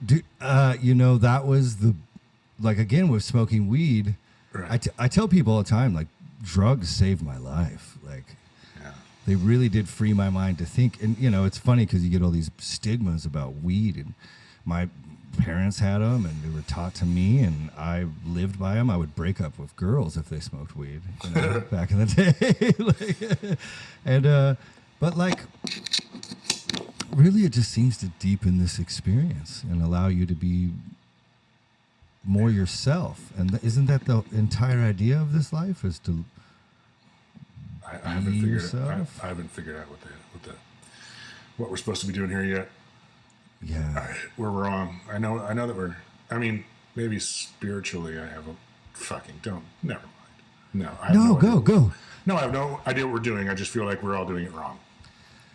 Dude, that was again, with smoking weed. Right. I tell people all the time, like, drugs saved my life. Like, they really did free my mind to think. And it's funny because you get all these stigmas about weed, and my parents had them, and they were taught to me, and I lived by them. I would break up with girls if they smoked weed, back in the day. But like, really, it just seems to deepen this experience and allow you to be more yourself. And isn't that the entire idea of this life? Is to I haven't figured out what we're supposed to be doing here yet. Yeah, we're wrong. I know that maybe spiritually I have never mind. No, go. No, I have no idea what we're doing. I just feel like we're all doing it wrong.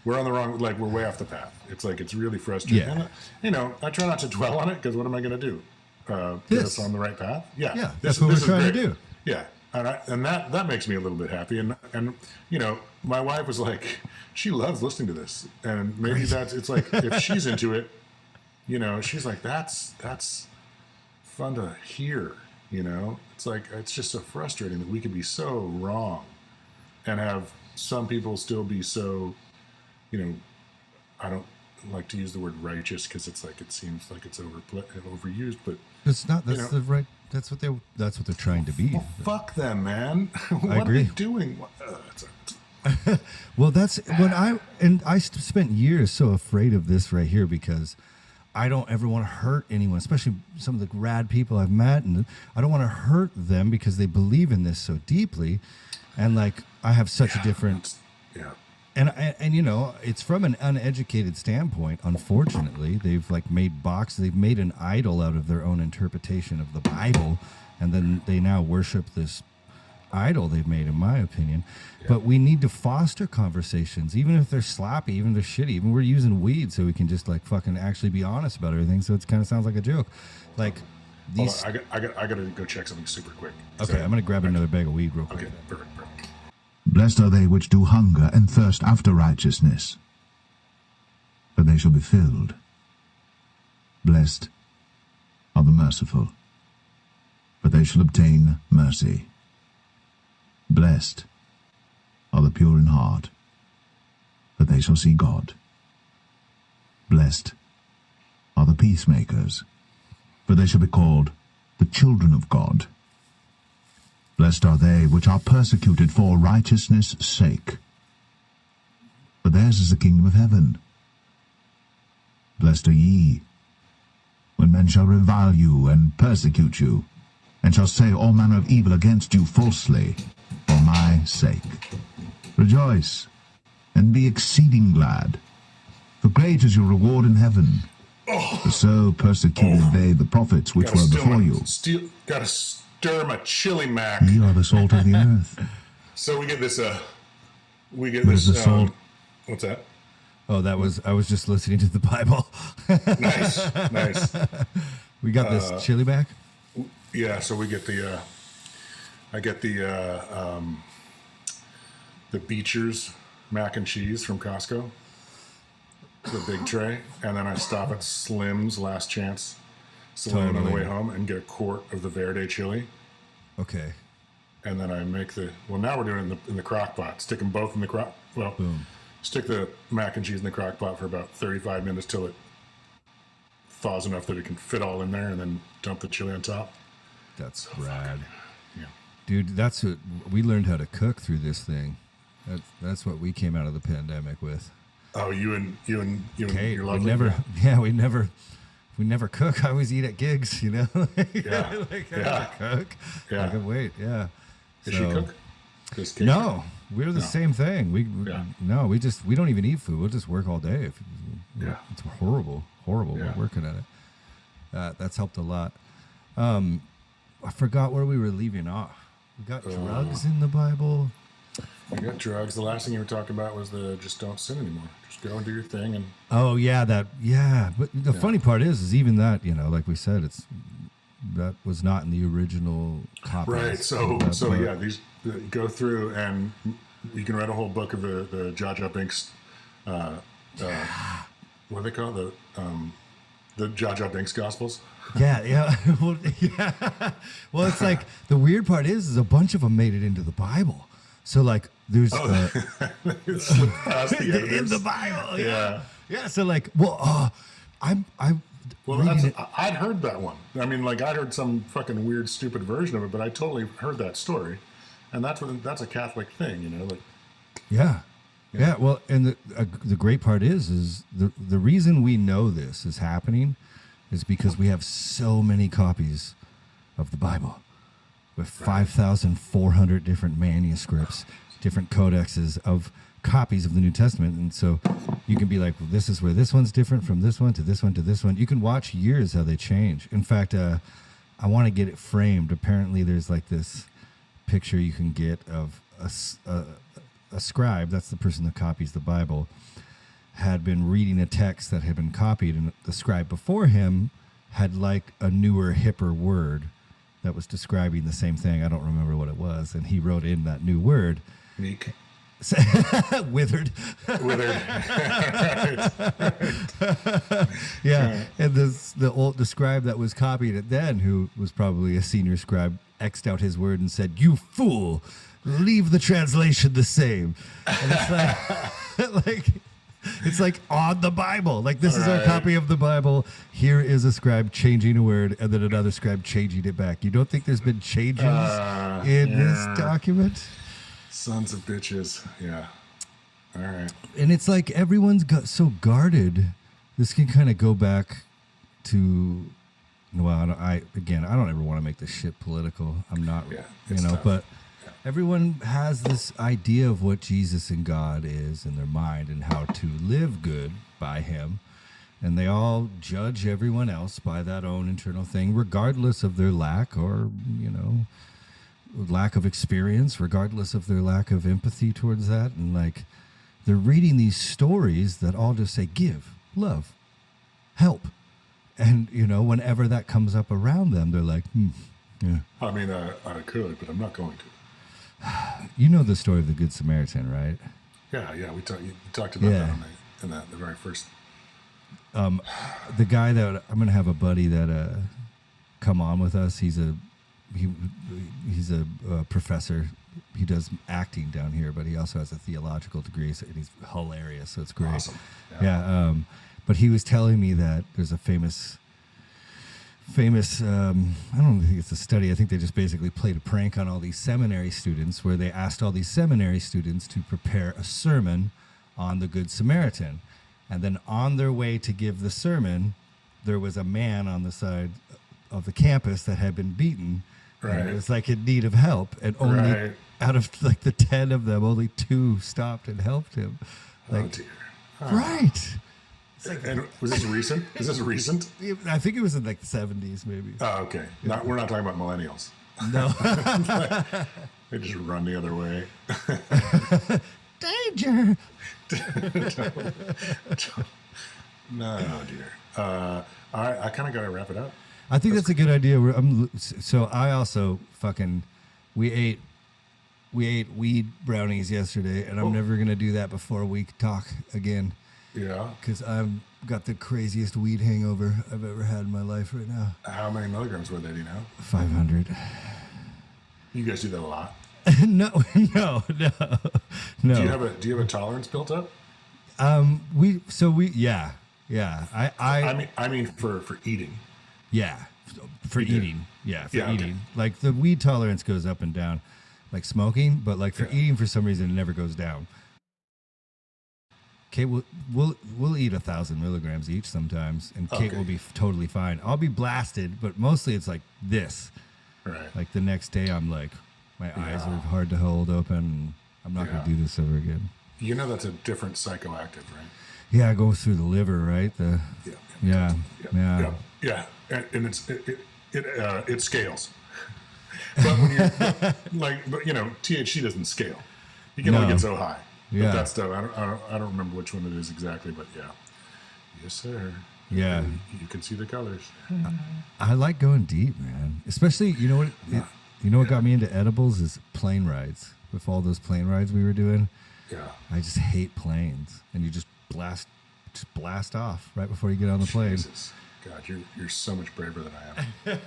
We're on the wrong, like, we're way off the path. It's like, it's really frustrating. Yeah. And, I try not to dwell on it, because what am I going to do? Get us on the right path? Yeah. Yeah, that's what we're trying to do. Yeah. And that makes me a little bit happy. And my wife was like, she loves listening to this. And maybe it's like, if she's into it, she's like, that's fun to hear, It's like, it's just so frustrating that we can be so wrong and have some people still be so, I don't like to use the word righteous, because it's like, it seems like it's overused, but it's not. That's the right. That's what they're trying to be. Well, fuck them, man. What I agree. are they doing? Well, that's when I spent years so afraid of this right here, because I don't ever want to hurt anyone, especially some of the rad people I've met, and I don't want to hurt them because they believe in this so deeply, and like, I have such a different. Yeah. And it's from an uneducated standpoint. Unfortunately, they've like made boxes. They've made an idol out of their own interpretation of the Bible, and then they now worship this idol they've made, in my opinion. Yeah. But we need to foster conversations, even if they're sloppy, even if they're shitty. Even we're using weed, so we can just like fucking actually be honest about everything. So it kind of sounds like a joke. Like these. Hold on, I gotta go check something super quick. Okay, I'm gonna grab another bag of weed real quick. Okay, perfect. Blessed are they which do hunger and thirst after righteousness, for they shall be filled. Blessed are the merciful, for they shall obtain mercy. Blessed are the pure in heart, for they shall see God. Blessed are the peacemakers, for they shall be called the children of God. Blessed are they which are persecuted for righteousness' sake, for theirs is the kingdom of heaven. Blessed are ye, when men shall revile you and persecute you, and shall say all manner of evil against you falsely, for my sake. Rejoice, and be exceeding glad, for great is your reward in heaven. For so persecuted they the prophets which were before you. Gotta stir my chili mac. Ye are the salt of the earth. So we get this. Salt? What's that? Oh, I was just listening to the Bible. Nice. We got this chili back. Yeah. So we get I get the Beechers mac and cheese from Costco, the big tray, and then I stop at Slim's Last Chance Saloon on the way home and get a quart of the Verde chili. Okay. And then I make now we're doing it in the crock pot. Stick them both in the crock. Well, boom. Stick the mac and cheese in the crock pot for about 35 minutes till it thaws enough that it can fit all in there, and then dump the chili on top. That's rad. Yeah. Dude, that's what we learned how to cook through this thing. That's what we came out of the pandemic with. Oh, you and Kate, your lovely. We never cook. I always eat at gigs, Yeah. I cook. Yeah. I can wait. Yeah. Does she cook? No, we're the same thing. We don't even eat food. We'll just work all day. It's horrible. Yeah. We're working at it. That's helped a lot. I forgot where we were leaving off. We got drugs in the Bible. We got drugs. The last thing you were talking about was the just don't sin anymore. Just go and do your thing. And oh yeah, But the funny part is even that, like we said, that was not in the original copy. Right. So yeah, these go through and you can read a whole book of the Jar Jar Binks. What do they call it? The Jar Jar Binks Gospels. Yeah. Well, yeah. Well, it's like the weird part is a bunch of them made it into the Bible. So like there's It slipped past the in editors. the Bible. Yeah. Yeah. So like, I'd heard that one. I mean, like I'd heard some fucking weird, stupid version of it, but I totally heard that story, and that's a Catholic thing, like. Yeah. Yeah. Well, and the great part is the reason we know this is happening is because we have so many copies of the Bible with 5,400 different manuscripts, different codexes of copies of the New Testament. And so you can be like, well, this is where this one's different from this one to this one to this one. You can watch years how they change. In fact, I want to get it framed. Apparently there's like this picture you can get of a scribe, that's the person that copies the Bible, had been reading a text that had been copied, and the scribe before him had like a newer, hipper word that was describing the same thing. I don't remember what it was, and he wrote in that new word. Meek. Withered. Withered. Yeah, and the scribe that was copied it then, who was probably a senior scribe, X'd out his word and said, "You fool, leave the translation the same." And it's it's like on the Bible. Like, this is our copy of the Bible. Here is a scribe changing a word, and then another scribe changing it back. You don't think there's been changes in this document? Sons of bitches. Yeah. All right. And it's like everyone's got so guarded. This can kind of go back to, well, I don't ever want to make this shit political. I'm not, tough. But everyone has this idea of what Jesus and God is in their mind and how to live good by him. And they all judge everyone else by that own internal thing, regardless of their lack or, lack of experience, regardless of their lack of empathy towards that. And like, they're reading these stories that all just say, give, love, help. And, whenever that comes up around them, they're like, yeah. I mean, I could, but I'm not going to. You know the story of the Good Samaritan, right? Yeah. We talked about that in the very first. The guy that I'm going to have a buddy that come on with us. He's a professor. He does acting down here, but he also has a theological degree, and he's hilarious. So it's great. Awesome. Yeah. But he was telling me that there's a famous. I don't think it's a study. I think they just basically played a prank on all these seminary students, where they asked all these seminary students to prepare a sermon on the Good Samaritan. And then on their way to give the sermon, there was a man on the side of the campus that had been beaten. Right. And it was like in need of help. And only out of like the 10 of them, only 2 stopped and helped him. Like, oh, dear. Right. Like, and was this recent? Is this recent? I think it was in like the 70s, maybe. Oh, okay. We're not talking about millennials. No. They just run the other way. Danger. No, dear. All right, I kind of got to wrap it up. I think that's a good idea. So I also we ate weed brownies yesterday, and I'm never gonna do that before we talk again. Yeah. Because I've got the craziest weed hangover I've ever had in my life right now. How many milligrams were they, do you know? 500. You guys do that a lot? No. Do you have a tolerance built up? Yeah. I mean for eating. Yeah. For eating. Yeah, for eating. Okay. Like the weed tolerance goes up and down, like smoking, but like for eating, for some reason, it never goes down. Kate we'll eat 1,000 milligrams each sometimes, and Kate will be totally fine. I'll be blasted, but mostly it's like this. Right. Like the next day, I'm like, my eyes are hard to hold open, and I'm not going to do this ever again. You know that's a different psychoactive, right? Yeah, it goes through the liver, right? And it scales. But when you're but THC doesn't scale. You can only get so high. Yeah. But that stuff, I don't remember which one it is exactly, but yeah. Yes, sir. Yeah. You can see the colors. I like going deep, man. Especially, you know what got me into edibles is plane rides. With all those plane rides we were doing. Yeah. I just hate planes. And you just blast off right before you get on the plane. Jesus. God, you're so much braver than I am.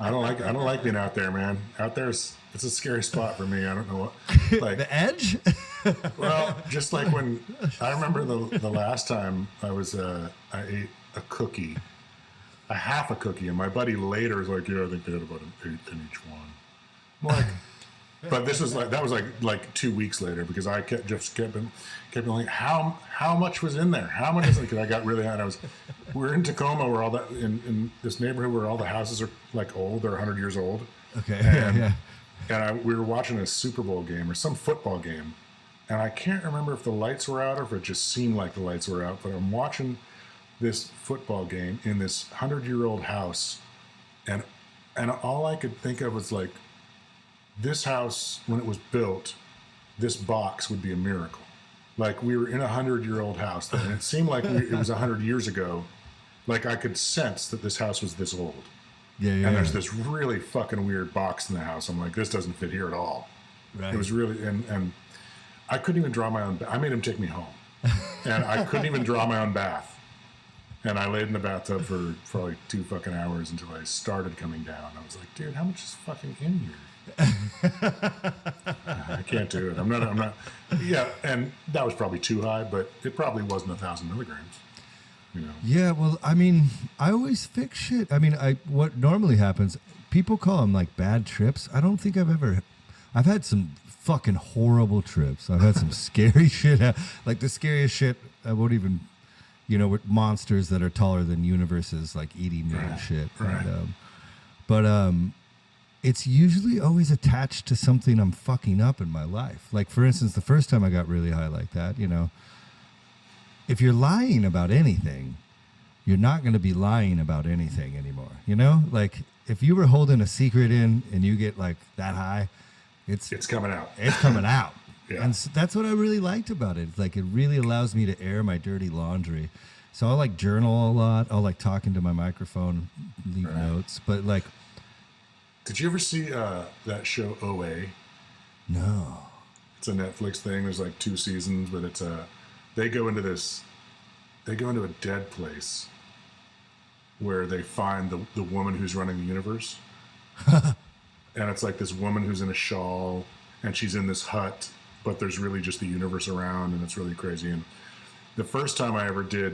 I don't like being out there, man. Out there it's a scary spot for me. I don't know what, like the edge. Well, just like when I remember the last time I ate a cookie, a half a cookie, and my buddy later was like, "Yeah, I think they had about an 8 in each one." I'm like, but that was like 2 weeks later because I kept being like, how much was in there? How much is it? Because I got really high. And we're in Tacoma where all that in this neighborhood where all the houses are like old, they're 100 years old. Okay. And, we were watching a Super Bowl game or some football game, and I can't remember if the lights were out or if it just seemed like the lights were out. But I'm watching this football game in this 100-year-old house, and all I could think of was like, this house, when it was built, this box would be a miracle. Like we were in a 100-year-old house, and it seemed like it was 100 years ago. Like I could sense that this house was this old. Yeah. And there's this really fucking weird box in the house. I'm like, this doesn't fit here at all. Right. It was really, and I couldn't even draw my own. I made him take me home, and I couldn't even draw my own bath. And I laid in the bathtub for probably 2 fucking hours until I started coming down. I was like, dude, how much is fucking in here? I can't do it. I'm not. Yeah, and that was probably too high, but it probably wasn't 1,000 milligrams. Yeah, well, I mean, I always fix shit. I mean, what normally happens, people call them like bad trips. I don't think I've had some fucking horrible trips. I've had some scary shit. Like the scariest shit, I won't even, with monsters that are taller than universes, like eating me and shit. Right. And, it's usually always attached to something I'm fucking up in my life. Like, for instance, the first time I got really high like that, if you're lying about anything, you're not going to be lying about anything anymore. Like if you were holding a secret in and you get like that high, it's coming out. It's coming out. Yeah. And so that's what I really liked about it. Like it really allows me to air my dirty laundry. So I like journal a lot. I like talking to my microphone, leave notes. But like, did you ever see that show OA? No. It's a Netflix thing. There's like 2 seasons, but it's they go into a dead place where they find the woman who's running the universe. And it's like this woman who's in a shawl and she's in this hut, but there's really just the universe around, and it's really crazy. And the first time I ever got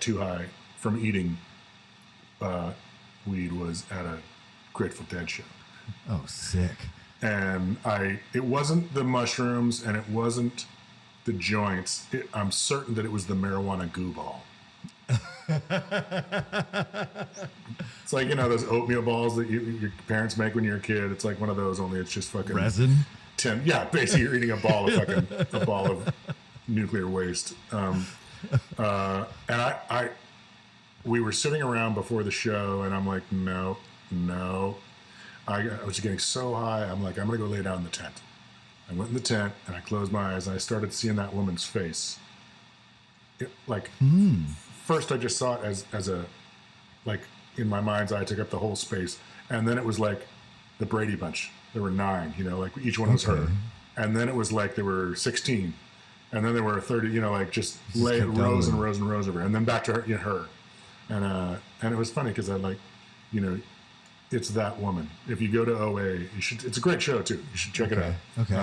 too high from eating weed was at a Grateful Dead show. Oh, sick. And it wasn't the mushrooms and it wasn't the joints. I'm certain that it was the marijuana goo ball. It's like, those oatmeal balls that your parents make when you're a kid. It's like one of those, only it's just fucking resin. Yeah, basically you're eating a ball of nuclear waste. And we were sitting around before the show, and I'm like, no. I was getting so high. I'm like, I'm gonna go lay down in the tent. I went in the tent and I closed my eyes and I started seeing that woman's face. First I just saw it as a, like in my mind's eye, I took up the whole space. And then it was like the Brady Bunch. There were 9, like each one was her. And then it was like there were 16. And then there were 30, like just rows and rows and rows of her. And then back to her. And it was funny because I like, it's that woman. If you go to OA, it's a great show too. You should check it out. Okay.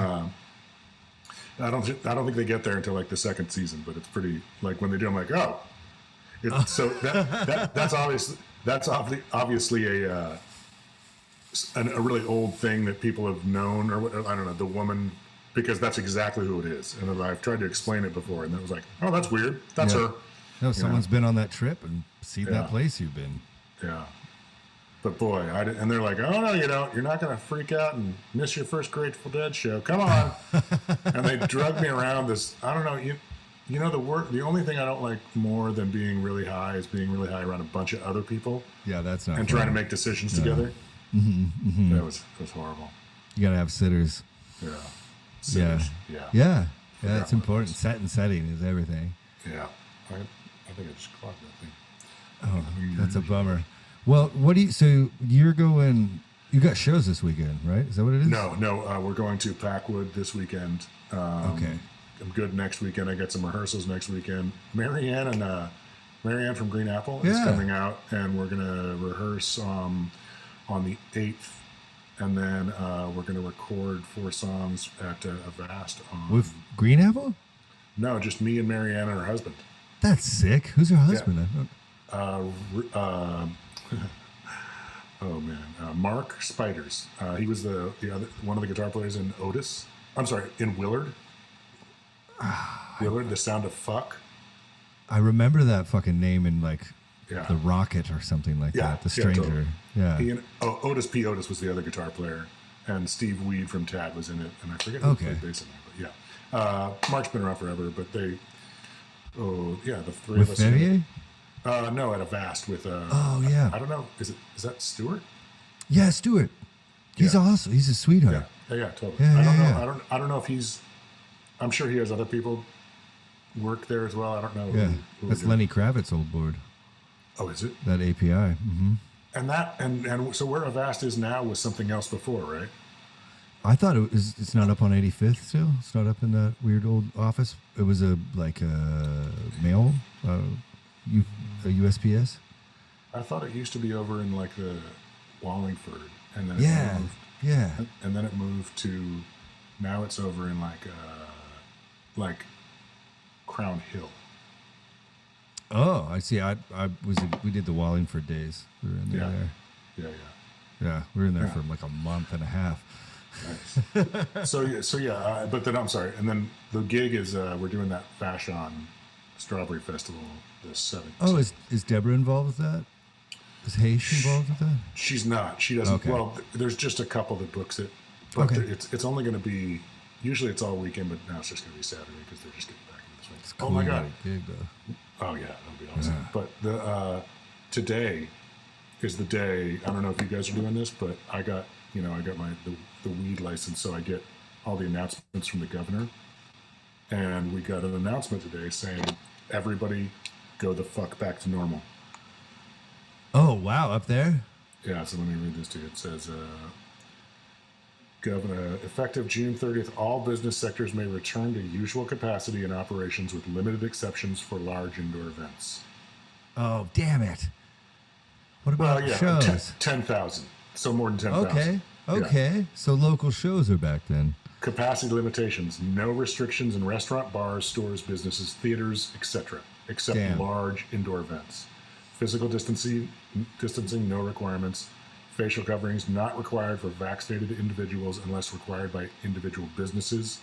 I don't think they get there until like the 2nd season, but it's pretty, like when they do, I'm like, oh. So that's obviously a really old thing that people have known, or I don't know, the woman, because that's exactly who it is. And I've tried to explain it before, and it was like, oh, that's weird. That's her. No, someone's been on that trip and seen that place you've been. Yeah. But boy, and they're like, oh no, you don't. You're not going to freak out and miss your first Grateful Dead show. Come on. And they drug me around this. I don't know. You know, the only thing I don't like more than being really high is being really high around a bunch of other people. Yeah, that's not. And fun. trying to make decisions together. That was horrible. You gotta have sitters. Yeah. Yeah. Yeah. Yeah. Yeah, it's important. Setting is everything. Yeah. I think I just clogged that thing. Oh, that's a bummer. Well, what do you? So you're going? You got shows this weekend, right? Is that what it is? No. We're going to Packwood this weekend. Okay. I'm good next weekend. I got some rehearsals next weekend. Marianne from Green Apple is coming out, and we're gonna rehearse on the 8th, and then we're gonna record 4 songs at Avast with Green Apple. No, just me and Marianne and her husband. That's sick. Who's her husband? Yeah. Oh man, Mark Spiders. He was the other one of the guitar players in Otis. I'm sorry, in Willard. Willard, the sound of fuck. I remember that fucking name in like Yeah. The Rocket or something like that. The Stranger. Totally. Yeah. He and, Otis P. Otis was the other guitar player, and Steve Weed from Tad was in it, and I forget who played bass in it, but yeah. Mark's been around forever, but they. Oh yeah, the three With of us. Verviers? No, at Avast with. Oh yeah. I don't know. Is that Stewart? Yeah, Stewart. He's awesome. He's a sweetheart. Yeah, totally. Yeah, I don't know. yeah. I don't know if he's. I'm sure he has other people work there as well. I don't know. Yeah, who that's Lenny Kravitz's old board. Oh, is it? That API. Mm-hmm. And that and so where Avast is now was something else before, right? I thought it's not up on 85th still. It's not up in that weird old office. It was a mail, a USPS. I thought it used to be over in like the Wallingford, and then it moved to now it's over in like Crown Hill. Oh, I see. We did the Wallingford days. We were in there. Yeah, we were in there for like a month and a half. Nice. so yeah, but then I'm sorry. And then the gig is we're doing that Fashion Strawberry Festival this 7th. Oh, is Deborah involved with that? Is Hayes involved with that? She's not. She doesn't. Okay. Well, there's just a couple that books it, but Okay. it's only going to be. Usually it's all weekend, but now it's just going to be Saturday because they're just getting back into the swing. It's cool. Oh my god! Gig, though. Oh yeah, that'll be awesome. Yeah. But the today is the day. I don't know if you guys are doing this, but I got the weed license, so I get all the announcements from the governor, and we got an announcement today saying everybody go the fuck back to normal. Oh wow, up there. Yeah, so let me read this to you. It says, Governor, effective June 30th, all business sectors may return to usual capacity and operations with limited exceptions for large indoor events. Oh damn it! What about shows? 10,000. So more than 10,000. Okay. Yeah. So local shows are back then. Capacity limitations. No restrictions in restaurant, bars, stores, businesses, theaters, etc., except large indoor events. Physical distancing, no requirements. Facial coverings not required for vaccinated individuals unless required by individual businesses.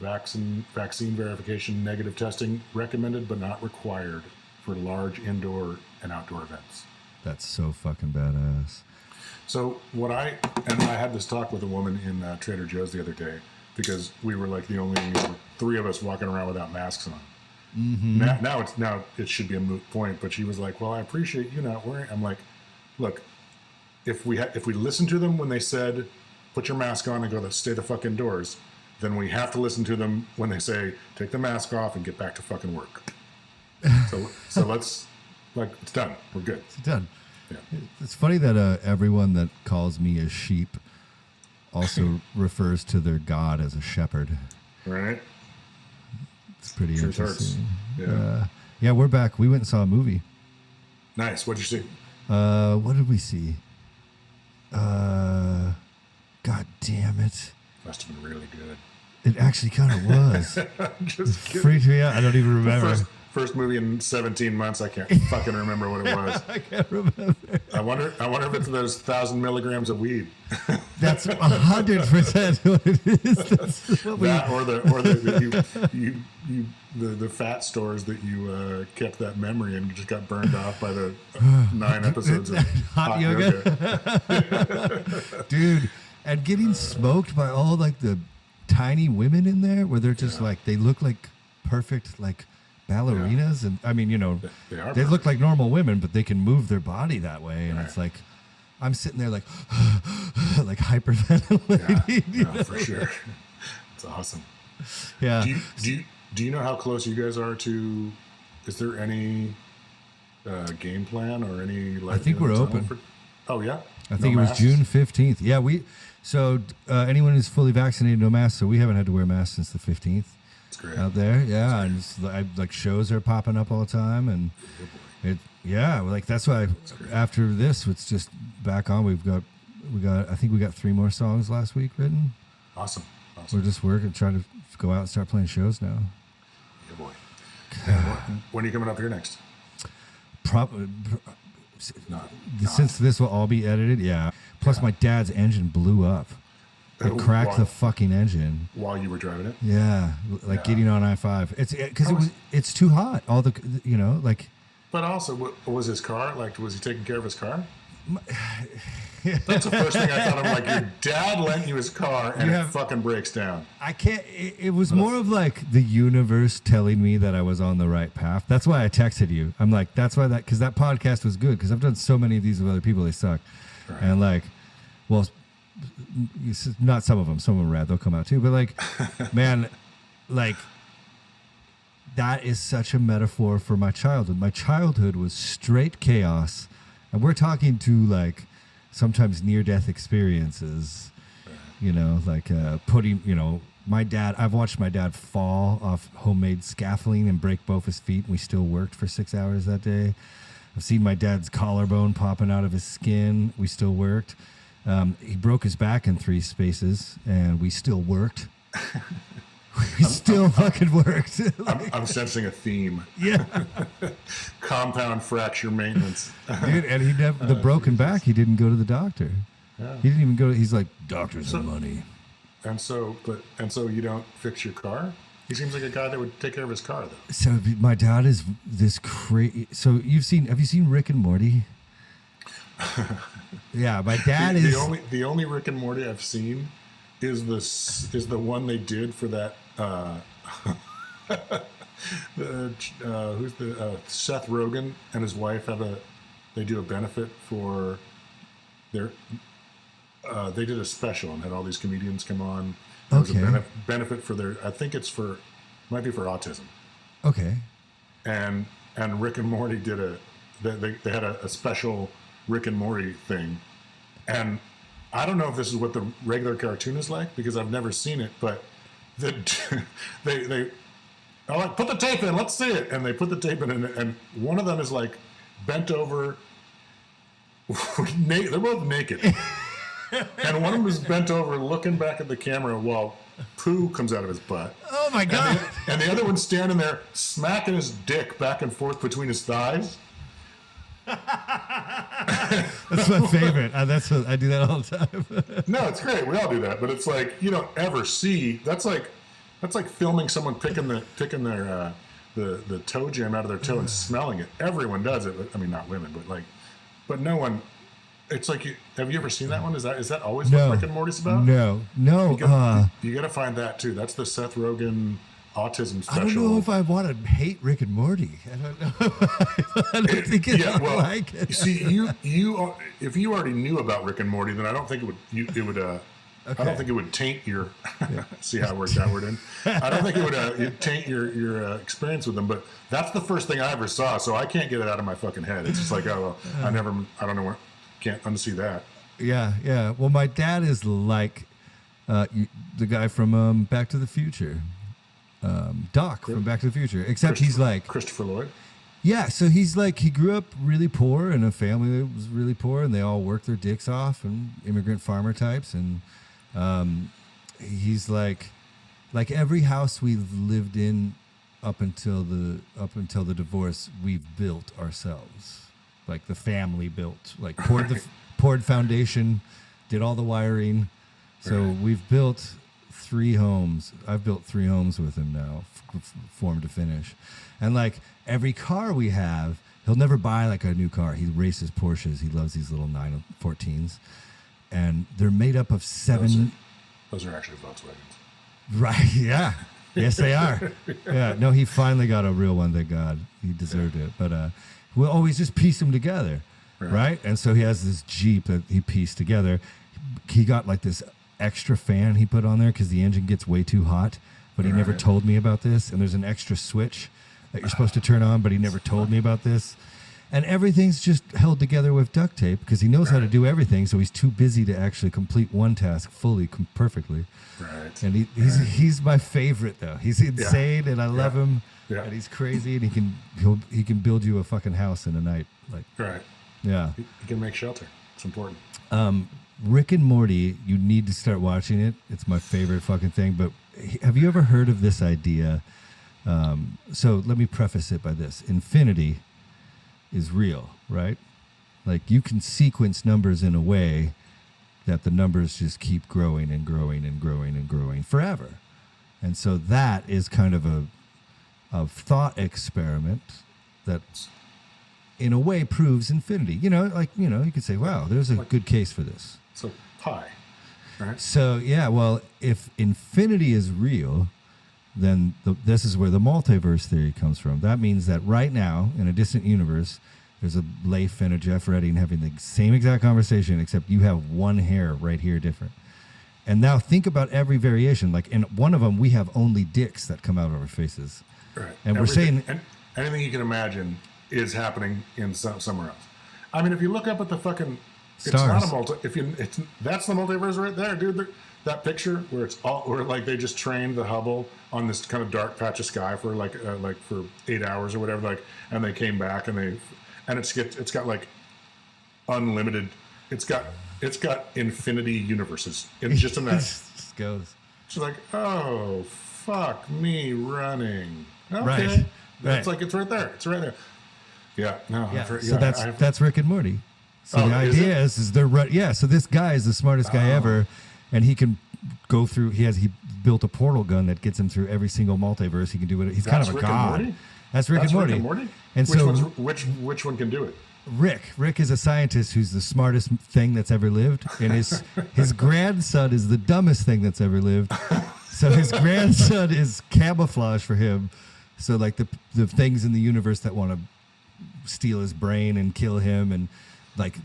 Vaccine verification, negative testing recommended but not required for large indoor and outdoor events. That's so fucking badass. So I had this talk with a woman in Trader Joe's the other day because we were like the only 3 of us walking around without masks on. Mm-hmm. Now it should be a moot point, but she was like, "Well, I appreciate you not wearing." I'm like, "Look, if we listen to them when they said put your mask on and go stay the fuck indoors, then we have to listen to them when they say take the mask off and get back to fucking work." So let's it's done. We're good. It's done. Yeah. It's funny that everyone that calls me a sheep also refers to their God as a shepherd. Right. It's pretty interesting. Hurts. Yeah, we're back. We went and saw a movie. Nice. What'd you see? What did we see? God damn it. Must have been really good. It actually kind of was. Just kidding. Freaked me out. I don't even remember. First movie in 17 months. I can't fucking remember what it was. I can't remember. I wonder if it's those 1,000 milligrams of weed. That's 100% what it is. That's what the fat stores that you kept that memory and just got burned off by the 9 episodes of hot yoga. Dude, and getting smoked by all like the tiny women in there where they're just like, they look like perfect like ballerinas, and I mean, They look like normal women, but they can move their body that way, and it's like I'm sitting there like like hyperventilating. Yeah, for sure. It's awesome. Yeah. Do you know how close you guys are to? Is there any game plan or any? I think we're open. Oh yeah. I think it was June 15th. Yeah, anyone who's fully vaccinated, no mask. So we haven't had to wear masks since the 15th. That's great. Out there, yeah, and like shows are popping up all the time, and that's why after this, it's just back on. We got. I think we got 3 more songs last week written. Awesome. We're just working, trying to go out and start playing shows now. Yeah, boy. And when are you coming up here next? Probably. Since this will all be edited, yeah. Plus, my dad's engine blew up. It cracked the fucking engine while you were driving it. Yeah, getting on I-5. It's because it's too hot. All the But also, what was his car like? Was he taking care of his car? That's the first thing I thought. I'm like, your dad lent you his car and it fucking breaks down. I can't. It was more of like the universe telling me that I was on the right path. That's why I texted you. I'm like, that's why because that podcast was good, because I've done so many of these with other people. They suck, right. And like, well, not some of them. Some of them are rad. They'll come out too. But like, man, like. That is such a metaphor for my childhood. My childhood was straight chaos. And we're talking to like sometimes near-death experiences, putting, my dad, I've watched my dad fall off homemade scaffolding and break both his feet. And we still worked for 6 hours that day. I've seen my dad's collarbone popping out of his skin. We still worked. He broke his back in 3 spaces and we still worked. We still fucking worked. I'm sensing a theme. Yeah. Compound fracture maintenance. Dude, and he never, the broken back, he didn't go to the doctor. Yeah. He didn't even go, he's like, doctors and money. And so you don't fix your car? He seems like a guy that would take care of his car, though. So my dad is this crazy. So have you seen Rick and Morty? Yeah, my dad is. The only Rick and Morty I've seen is the one they did for that Seth Rogen and his wife they do a benefit for their they did a special and had all these comedians come on. It was a benefit for their, I think might be for autism. Okay. And Rick and Morty did they had a special Rick and Morty thing, and I don't know if this is what the regular cartoon is like because I've never seen it, but they are like, put the tape in, let's see it, and they put the tape in, and one of them is like bent over, they're both naked, and one of them is bent over looking back at the camera while poo comes out of his butt. Oh my god! And the other one's standing there smacking his dick back and forth between his thighs. That's my favorite. That's what I do that all the time. No, it's great. We all do that, but it's like you don't ever see. That's like filming someone picking their the toe jam out of their toe and smelling it. Everyone does it. I mean, not women, but no one. It's like have you ever seen that one? Is that always what Rick and Morty's about? No. You got to find that too. That's the Seth Rogen autism special. I don't know if I want to hate Rick and Morty. I don't know. I don't think like it. See, you if you already knew about Rick and Morty, then I don't think it would. Okay. I don't think it would taint your. See how I worked that word in. I don't think it would taint your experience with them. But that's the first thing I ever saw, so I can't get it out of my fucking head. It's just like, I don't know where. Can't unsee that. Yeah. Well, my dad is like the guy from Back to the Future. Doc from Back to the Future, except he's like Christopher Lloyd. Yeah, so he's like, he grew up really poor in a family that was really poor, and they all worked their dicks off, and immigrant farmer types, and he's like every house we've lived in up until the divorce, we've built ourselves. Like the family built, like poured foundation, did all the wiring. So we've built 3 homes. I've built 3 homes with him now, form to finish. And like every car we have, he'll never buy like a new car. He races Porsches. He loves these little 914s. And they're made up of 7. Those are actually Volkswagens. Right, yeah. Yes, they are. Yeah, no, he finally got a real one. Thank God, he deserved it. But we'll always just piece them together, right? And so he has this Jeep that he pieced together. He got like this extra fan he put on there because the engine gets way too hot. But he never told me about this. And there's an extra switch that you're supposed to turn on, but he never told me about this. And everything's just held together with duct tape because he knows how to do everything. So he's too busy to actually complete one task fully, perfectly. Right. And he's my favorite though. He's insane, and I love him. Yeah. And he's crazy, and he can build you a fucking house in a night. Like. Right. Yeah. He can make shelter. It's important. Rick and Morty, you need to start watching it. It's my favorite fucking thing. But have you ever heard of this idea? So let me preface it by this: infinity is real, right? Like you can sequence numbers in a way that the numbers just keep growing and growing and growing and growing forever. And so that is kind of a thought experiment that in a way proves infinity. You could say, wow, there's a good case for this. So pi, right? So yeah, well, if infinity is real, then this is where the multiverse theory comes from. That means that right now, in a distant universe, there's a Leif and a Geoff Redding having the same exact conversation, except you have one hair right here different. And now think about every variation. Like in one of them, we have only dicks that come out of our faces. Right. And we're saying... And anything you can imagine is happening in somewhere else. I mean, if you look up at the fucking... Stars. It's not a that's the multiverse right there, dude. That picture where like they just trained the Hubble on this kind of dark patch of sky for like for 8 hours or whatever, like, and they came back and it's got like unlimited. It's got infinity universes in just in that. Just goes. She's like, oh fuck me running. Okay. Right. It's like it's right there. It's right there. Yeah. No. Yeah. So that's Rick and Morty. So the idea is they're right. Yeah. So this guy is the smartest guy ever, and he can go through. He built a portal gun that gets him through every single multiverse. He can do it. He's kind of a god. That's Rick and Morty. And which one can do it? Rick is a scientist who's the smartest thing that's ever lived, and his grandson is the dumbest thing that's ever lived. So his grandson is camouflage for him. So like the things in the universe that want to steal his brain and kill him, and like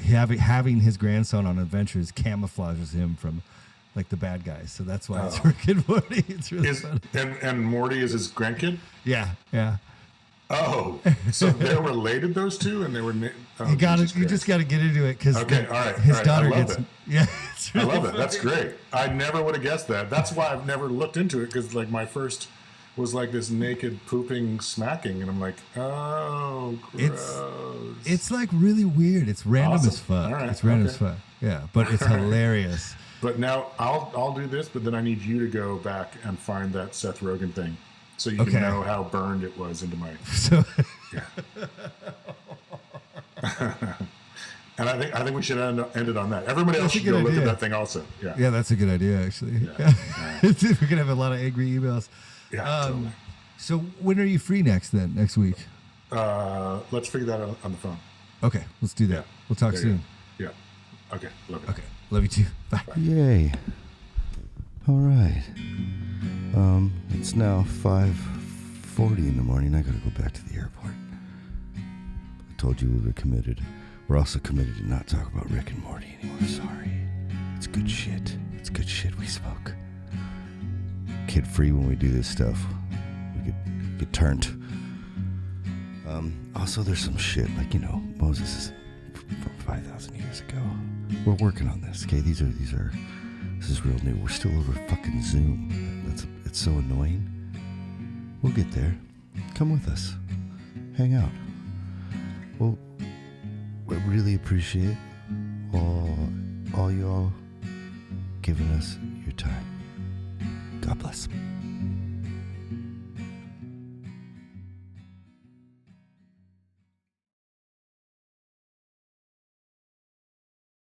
having his grandson on adventures camouflages him from like the bad guys. So that's why it's Rick and Morty. It's really funny. And Morty is his grandkid? Yeah. Oh, so they're related, those two, and they were. You just got to get into it because his daughter gets. Yeah, really I love it. That's great. I never would have guessed that. That's why I've never looked into it, because like my first was like this naked pooping smacking, and I'm like, oh, gross. It's like really weird. It's random as fuck. Right. It's random as fuck. Yeah, but it's hilarious. But now I'll do this, but then I need you to go back and find that Seth Rogen thing, so you can know how burned it was into my. Yeah. And I think we should end it on that. Everybody else should go look at that thing also. Yeah. Yeah, that's a good idea actually. Yeah. We're gonna have a lot of angry emails. Yeah. Totally. So when are you free next week? Let's figure that out on the phone. Okay, let's do that. Yeah. We'll talk soon. Yeah. Okay. Love you. Okay. Love you too. Bye. Yay. All right. It's now 5:40 in the morning. I gotta go back to the airport. I told you we were committed. We're also committed to not talk about Rick and Morty anymore. Sorry. It's good shit. It's good shit we smoke. Kid free when we do this stuff. We get turned. Also, there's some shit like Moses is from 5,000 years ago. We're working on this. Okay, this is real new. We're still over fucking Zoom. It's so annoying. We'll get there. Come with us. Hang out. Well, we really appreciate all y'all giving us your time. God bless.